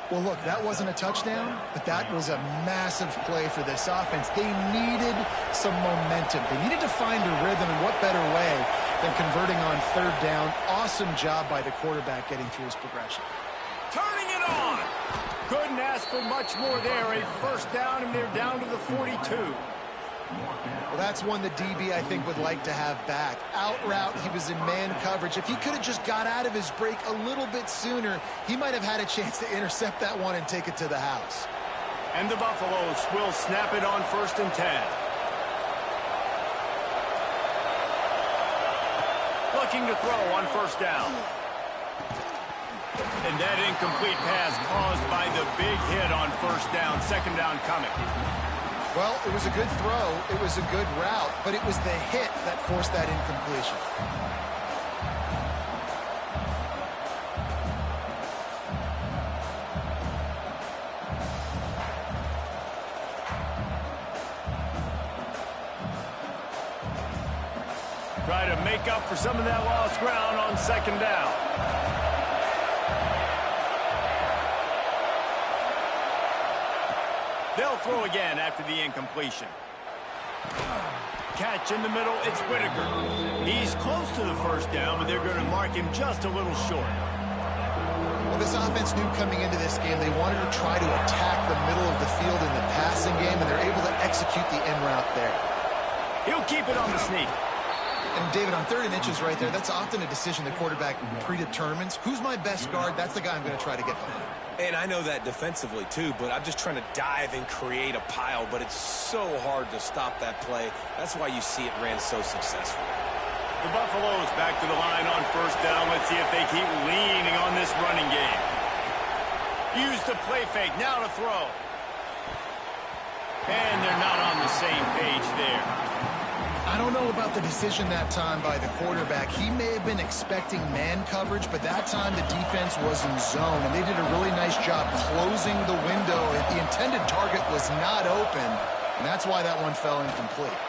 Well, look, that wasn't a touchdown, but that was a massive play for this offense. They needed some momentum. They needed to find a rhythm, and what better way than converting on third down. Awesome job by the quarterback getting through his progression. Turning it on. Couldn't ask for much more there. A first down, and they're down to the 42. Well, that's one the DB, I think, would like to have back. Out route, he was in man coverage. If he could have just got out of his break a little bit sooner, he might have had a chance to intercept that one and take it to the house. And the Buffaloes will snap it on 1st and 10. Looking to throw on first down. And that incomplete pass caused by the big hit on first down. Second down coming. Well, it was a good throw, it was a good route, but it was the hit that forced that incompletion. Try to make up for some of that lost ground on second down. They'll throw again after the incompletion. Catch in the middle, it's Whitaker. He's close to the first down, but they're going to mark him just a little short. Well, this offense knew coming into this game they wanted to try to attack the middle of the field in the passing game, and they're able to execute the in route there. He'll keep it on the sneak. And, David, on 3rd and inches right there, that's often a decision the quarterback predetermines. Who's my best guard? That's the guy I'm going to try to get behind. And I know that defensively, too, but I'm just trying to dive and create a pile, but it's so hard to stop that play. That's why you see it ran so successfully. The Buffaloes back to the line on first down. Let's see if they keep leaning on this running game. Use the play fake. Now to throw. And they're not on the same page there. I don't know about the decision that time by the quarterback. He may have been expecting man coverage, but that time the defense was in zone, and they did a really nice job closing the window. The intended target was not open, and that's why that one fell incomplete.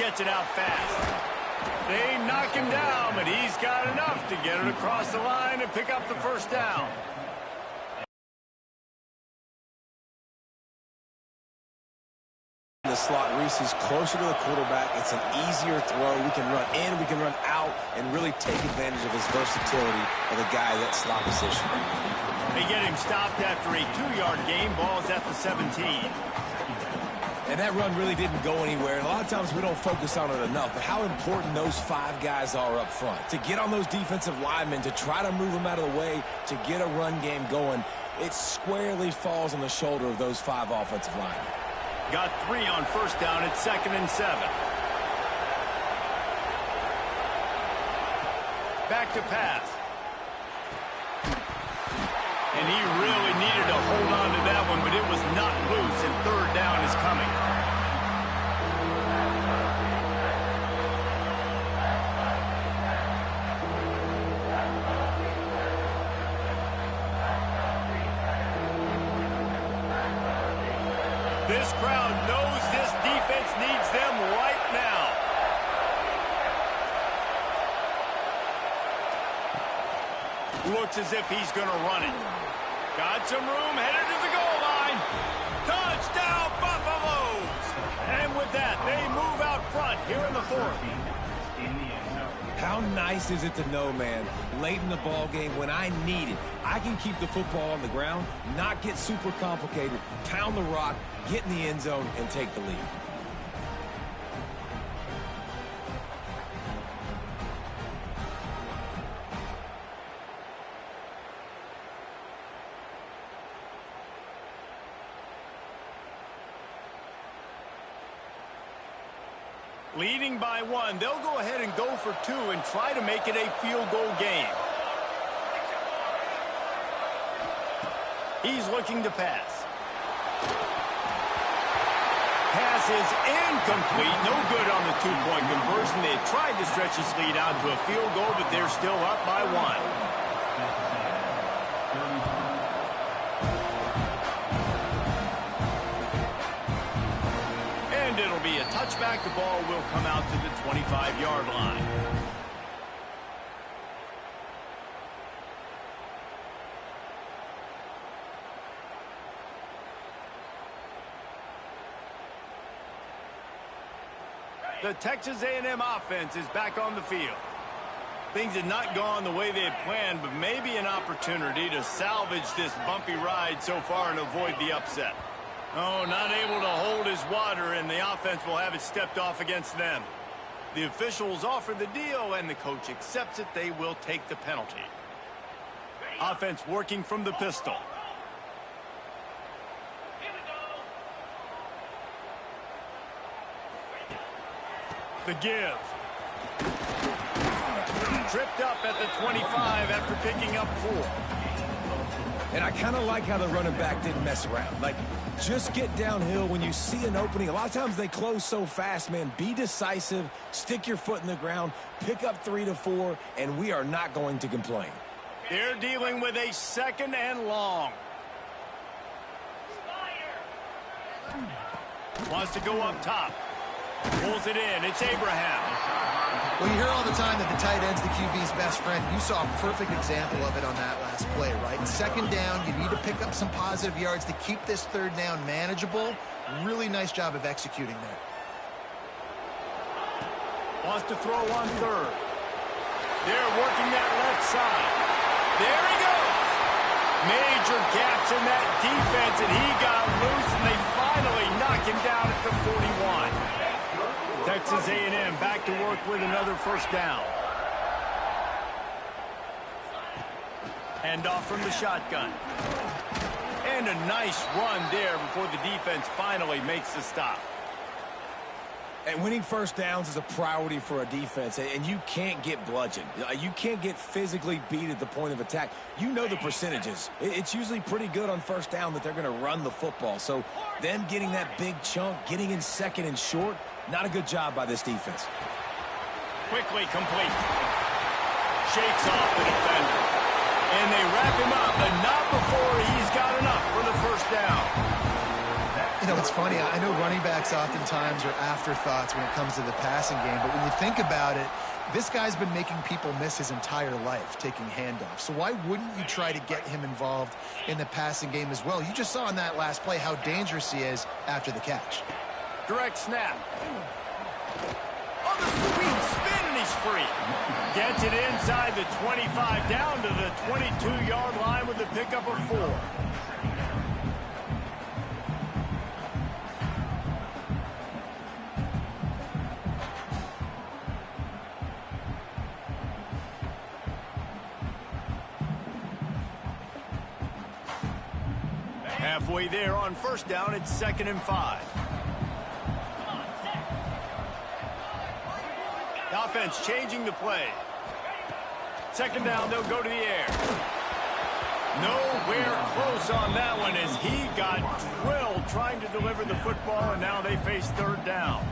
Gets it out fast. They knock him down, but he's got enough to get it across the line and pick up the first down. The slot, Reese is closer to the quarterback. It's an easier throw. We can run in, we can run out, and really take advantage of his versatility of the guy that slot position. They get him stopped after a 2-yard gain. Ball's at the 17. And that run really didn't go anywhere. And a lot of times we don't focus on it enough, but how important those 5 guys are up front. To get on those defensive linemen, to try to move them out of the way, to get a run game going. it squarely falls on the shoulder of those 5 offensive linemen. Got 3 on first down at 2nd and 7. Back to pass. And he really needed to hold on to that one, but it was not loose, and 3rd down is coming. This crowd knows this defense needs them right now. Looks as if he's going to run it. Got some room, headed to the goal line. Touchdown, Buffaloes! And with that, they move out front here in the 4th. How nice is it to know, man, late in the ball game when I need it, I can keep the football on the ground, not get super complicated, pound the rock, get in the end zone, and take the lead. Leading by 1, they'll go ahead and go for 2 and try to make it a field goal game. He's looking to pass. Pass is incomplete. No good on the 2-point conversion. They tried to stretch this lead out to a field goal, but they're still up by 1. It'll be a touchback. The ball will come out to the 25-yard line. The Texas A&M offense is back on the field. Things had not gone the way they had planned, but maybe an opportunity to salvage this bumpy ride so far and avoid the upset. Oh, not able to hold his water, and the offense will have it stepped off against them. The officials offer the deal, and the coach accepts it. They will take the penalty. Offense working from the pistol. The give. Tripped up at the 25 after picking up 4. And I kind of like how the running back didn't mess around. Like, just get downhill when you see an opening. A lot of times they close so fast, man. Be decisive, stick your foot in the ground, pick up 3 to 4, and we are not going to complain. They're dealing with a 2nd and long. Wants to go up top. Pulls it in. It's Abraham. Well, you hear all the time that the tight end's the QB's best friend. You saw a perfect example of it on that last play, right? 2nd down, you need to pick up some positive yards to keep this 3rd down manageable. Really nice job of executing there. Wants to throw on 3rd. They're working that left side. There he goes. Major gaps in that defense, and he got loose, and they finally knock him down at the 41. Texas A&M back to work with another 1st down. Hand off from the shotgun. And a nice run there before the defense finally makes the stop. And winning 1st downs is a priority for a defense, and you can't get bludgeoned. You can't get physically beat at the point of attack. You know the percentages. It's usually pretty good on 1st down that they're going to run the football. So them getting that big chunk, getting in 2nd and short, not a good job by this defense. Quickly complete. Shakes off the defender. And they wrap him up, but not before he's got enough for the 1st down. You know, it's funny. I know running backs oftentimes are afterthoughts when it comes to the passing game, but when you think about it, this guy's been making people miss his entire life taking handoffs. So why wouldn't you try to get him involved in the passing game as well? You just saw in that last play how dangerous he is after the catch. Direct snap. On the sweep spin, and he's free. Gets it inside the 25, down to the 22-yard line with the pickup of 4. Halfway there on first down, it's 2nd and 5. The offense changing the play. 2nd down, they'll go to the air. Nowhere close on that one as he got drilled trying to deliver the football, and now they face 3rd down.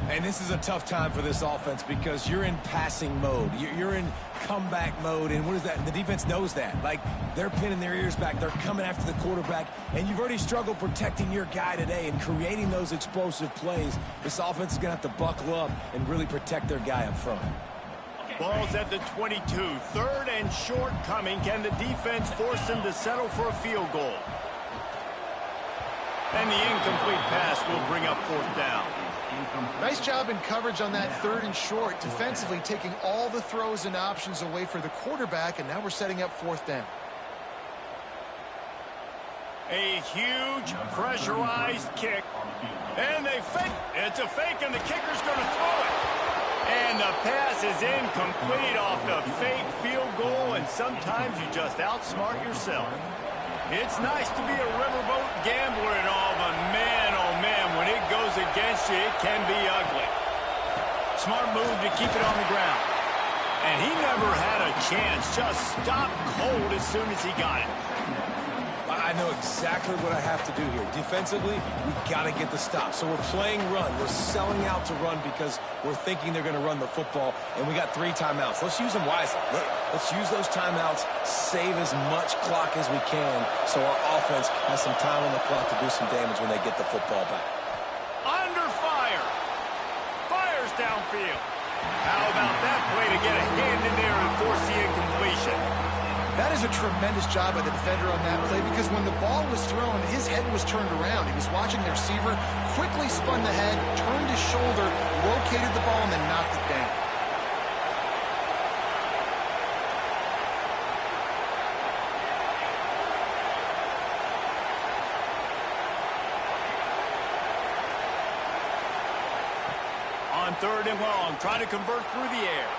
And this is a tough time for this offense because you're in passing mode. You're in comeback mode, and what is that? The defense knows that. Like, they're pinning their ears back. They're coming after the quarterback, and you've already struggled protecting your guy today and creating those explosive plays. This offense is going to have to buckle up and really protect their guy up front. Ball's at the 22. 3rd and short coming. Can the defense force them to settle for a field goal? And the incomplete pass will bring up 4th down. Nice job in coverage on that 3rd and short, defensively taking all the throws and options away for the quarterback, and now we're setting up 4th down. A huge pressurized kick. And they fake. It's a fake, and the kicker's going to throw it. And the pass is incomplete off the fake field goal, and sometimes you just outsmart yourself. It's nice to be a riverboat gambler and all, but man, oh man, when it goes against you, it can be ugly. Smart move to keep it on the ground. And he never had a chance, just stopped cold as soon as he got it. I know exactly what I have to do here. Defensively, we've got to get the stop. So we're playing run. We're selling out to run because we're thinking they're going to run the football, and we got 3 timeouts. Let's use them wisely. Let's use those timeouts, save as much clock as we can so our offense has some time on the clock to do some damage when they get the football back. Under fire. Fires downfield. How about that play to get a hand in there and force the incompletion? That is a tremendous job by the defender on that play because when the ball was thrown, his head was turned around. He was watching the receiver, quickly spun the head, turned his shoulder, located the ball, and then knocked it down. On 3rd and long, try to convert through the air.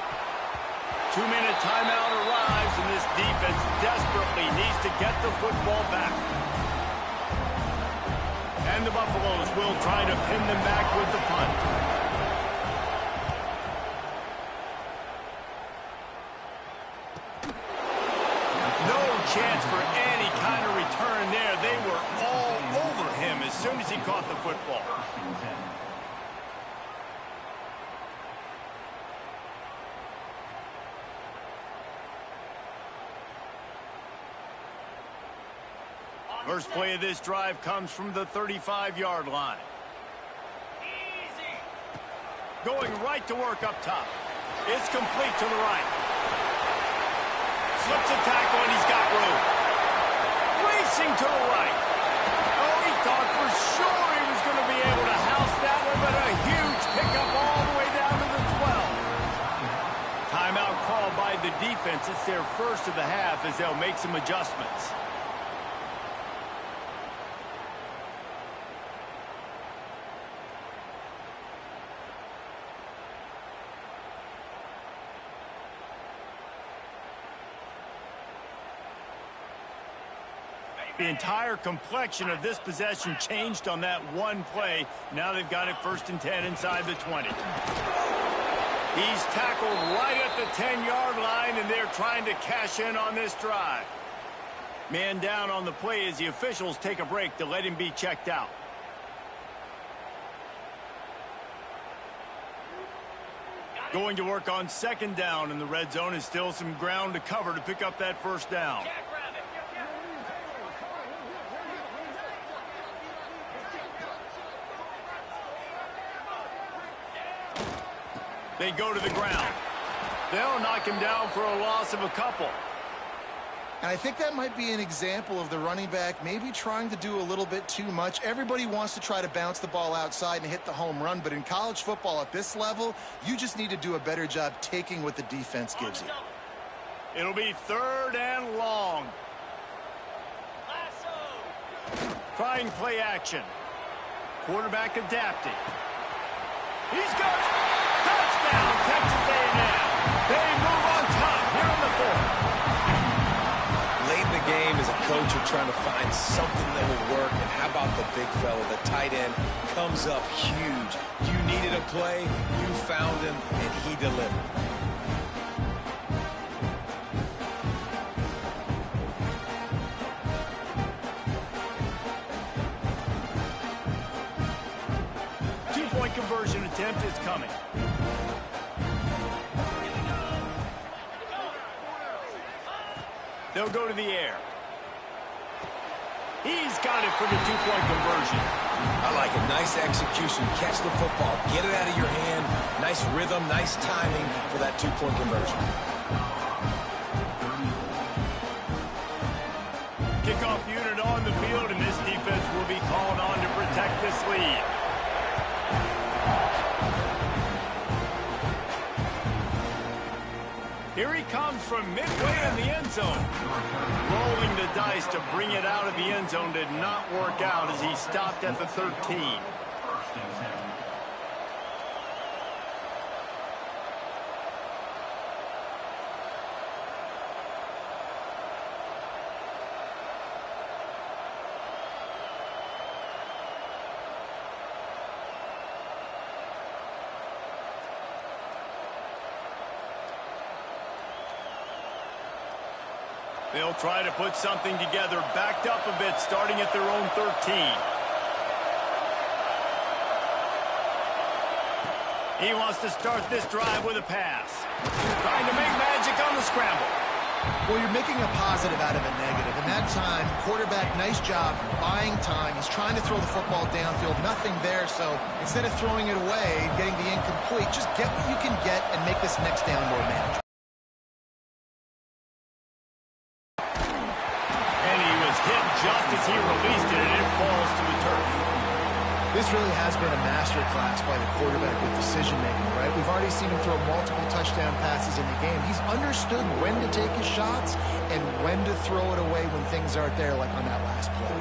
2-minute timeout arrives, and this defense desperately needs to get the football back. And the Buffaloes will try to pin them back with the punt. No chance for any kind of return there. They were all over him as soon as he caught the football. First play of this drive comes from the 35-yard line. Going right to work up top. It's complete to the right. Slips a tackle, and he's got room. Racing to the right. Oh, he thought for sure he was going to be able to house that one, but a huge pickup all the way down to the 12. Timeout called by the defense. It's their first of the half as they'll make some adjustments. The entire complexion of this possession changed on that one play. Now they've got it 1st and 10 inside the 20. He's tackled right at the 10-yard line, and they're trying to cash in on this drive. Man down on the play as the officials take a break to let him be checked out. Going to work on 2nd down, and the red zone is still some ground to cover to pick up that 1st down. They go to the ground. They'll knock him down for a loss of a couple. And I think that might be an example of the running back maybe trying to do a little bit too much. Everybody wants to try to bounce the ball outside and hit the home run, but in college football at this level, you just need to do a better job taking what the defense gives you. It'll be 3rd and long. Trying play action. Quarterback adapting. He's got it. Touchdown, Texas A&M. They move on top here in the 4th. Late in the game, as a coach, you're trying to find something that will work. And how about the big fella, the tight end, comes up huge. You needed a play, you found him, and he delivered. Two-point conversion attempt is coming. They'll go to the air. He's got it for the two-point conversion. I like it. Nice execution. Catch the football. Get it out of your hand. Nice rhythm, nice timing for that two-point conversion. Kickoff unit on the field, and this defense will be called on to protect this lead. Here he comes from midway in the end zone. Rolling the dice to bring it out of the end zone did not work out as he stopped at the 13. They'll try to put something together, backed up a bit, starting at their own 13. He wants to start this drive with a pass. Trying to make magic on the scramble. Well, you're making a positive out of a negative. And that time, quarterback, nice job buying time. He's trying to throw the football downfield. Nothing there, so instead of throwing it away and getting the incomplete, just get what you can get and make this next down more manageable. Just as he released it, and it falls to the turf. This really has been a masterclass by the quarterback with decision-making, right? We've already seen him throw multiple touchdown passes in the game. He's understood when to take his shots and when to throw it away when things aren't there, like on that last play.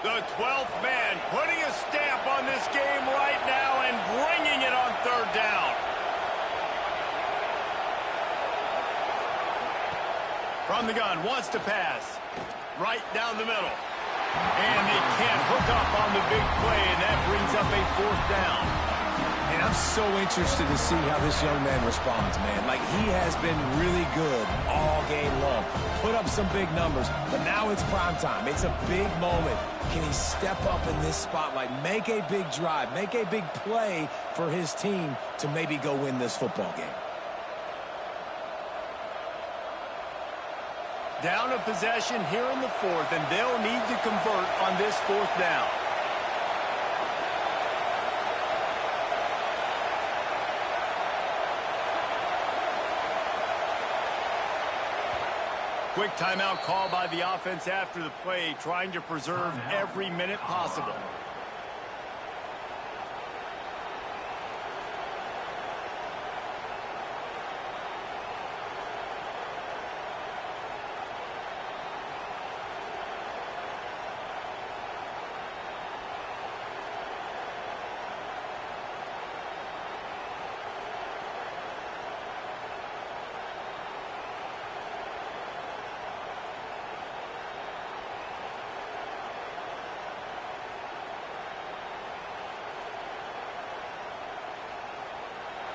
The 12th man putting a stamp on this game right now and bringing it on third down. From the gun, wants to pass. Right down the middle. And they can't hook up on the big play, and that brings up a fourth down. And I'm so interested to see how this young man responds, man. Like, he has been really good all game long. Put up some big numbers, but now it's prime time. It's a big moment. Can he step up in this spotlight, make a big drive, make a big play for his team to maybe go win this football game? Down a possession here in the fourth, and they'll need to convert on this fourth down. Quick timeout call by the offense after the play, trying to preserve every minute possible.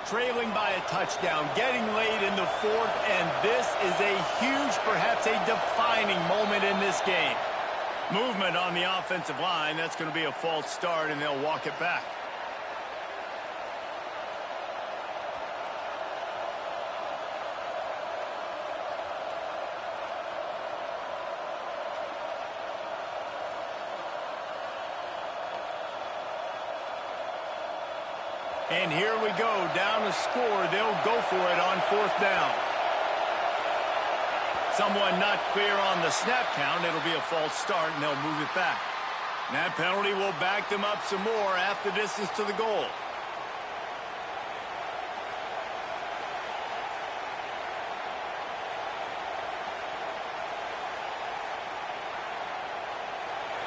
Trailing by a touchdown, getting late in the fourth, and this is a huge, perhaps a defining moment in this game. Movement on the offensive line, that's going to be a false start, and they'll walk it back. And here we go, down a score. They'll go for it on fourth down. Someone not clear on the snap count. It'll be a false start, and they'll move it back. And that penalty will back them up some more at the distance to the goal.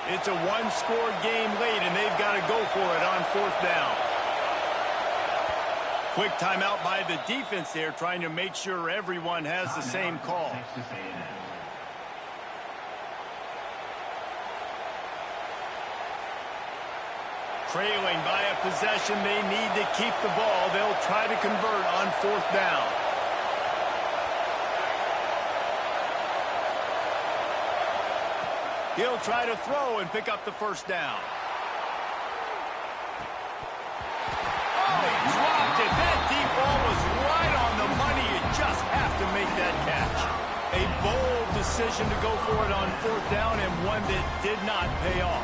It's a one-score game late, and they've got to go for it on 4th down. Quick timeout by the defense there, trying to make sure everyone has the same call. Trailing by a possession, they need to keep the ball. They'll try to convert on 4th down. He'll try to throw and pick up the 1st down. Oh, he dropped it. That deep ball was right on the money. You just have to make that catch. A bold decision to go for it on 4th down, and one that did not pay off.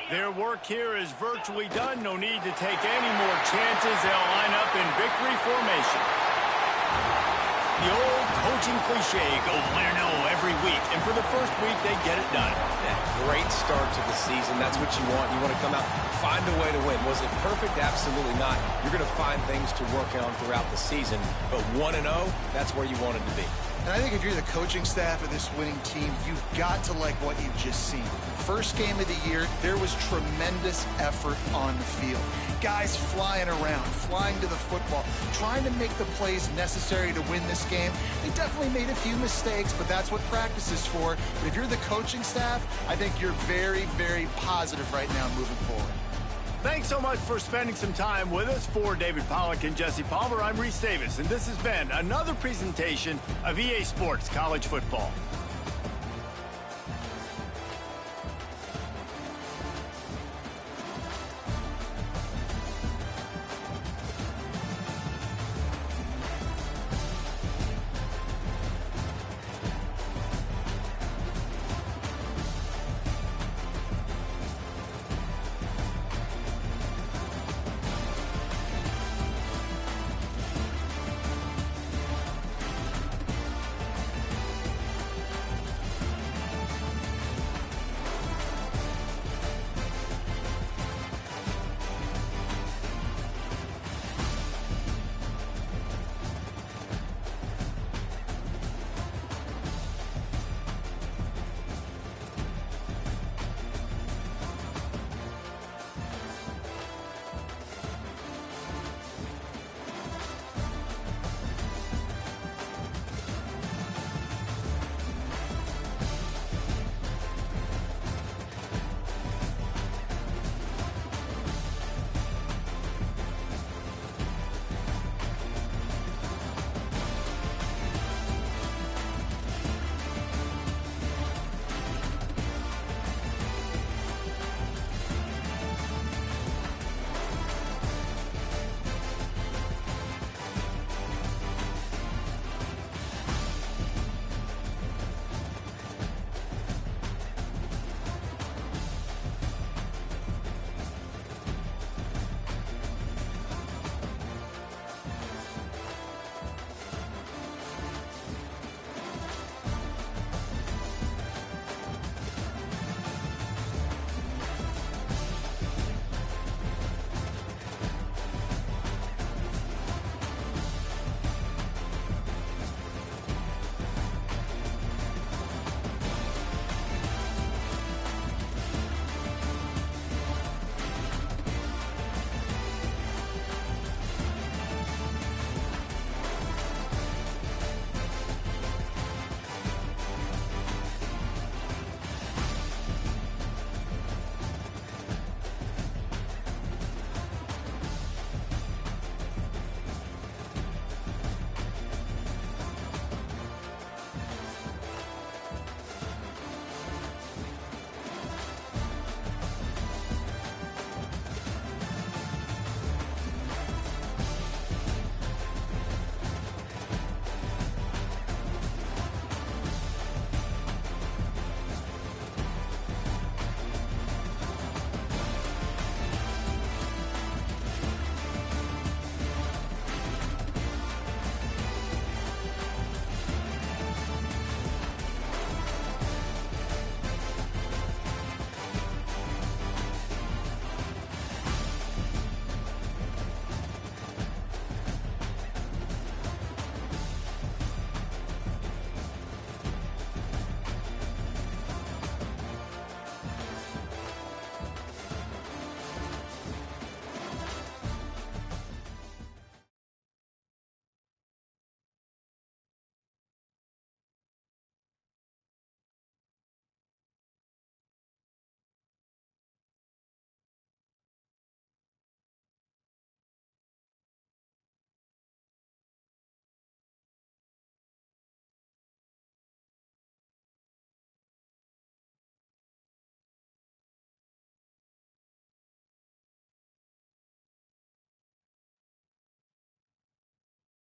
Their work here is virtually done. No need to take any more chances. They'll line up in victory formation. The old coaching cliche, go win or no every week. And for the first week, they get it done. Yeah, great start to the season. That's what you want. You want to come out, find a way to win. Was it perfect? Absolutely not. You're going to find things to work on throughout the season. But 1-0, that's where you wanted to be. And I think if you're the coaching staff of this winning team, you've got to like what you've just seen. First game of the year, there was tremendous effort on the field. Guys flying around, flying to the football, trying to make the plays necessary to win this game. They definitely made a few mistakes, but that's what practice is for. But if you're the coaching staff, I think you're very, very positive right now moving forward. Thanks so much for spending some time with us. For David Pollack and Jesse Palmer, I'm Reese Davis, and this has been another presentation of EA Sports College Football.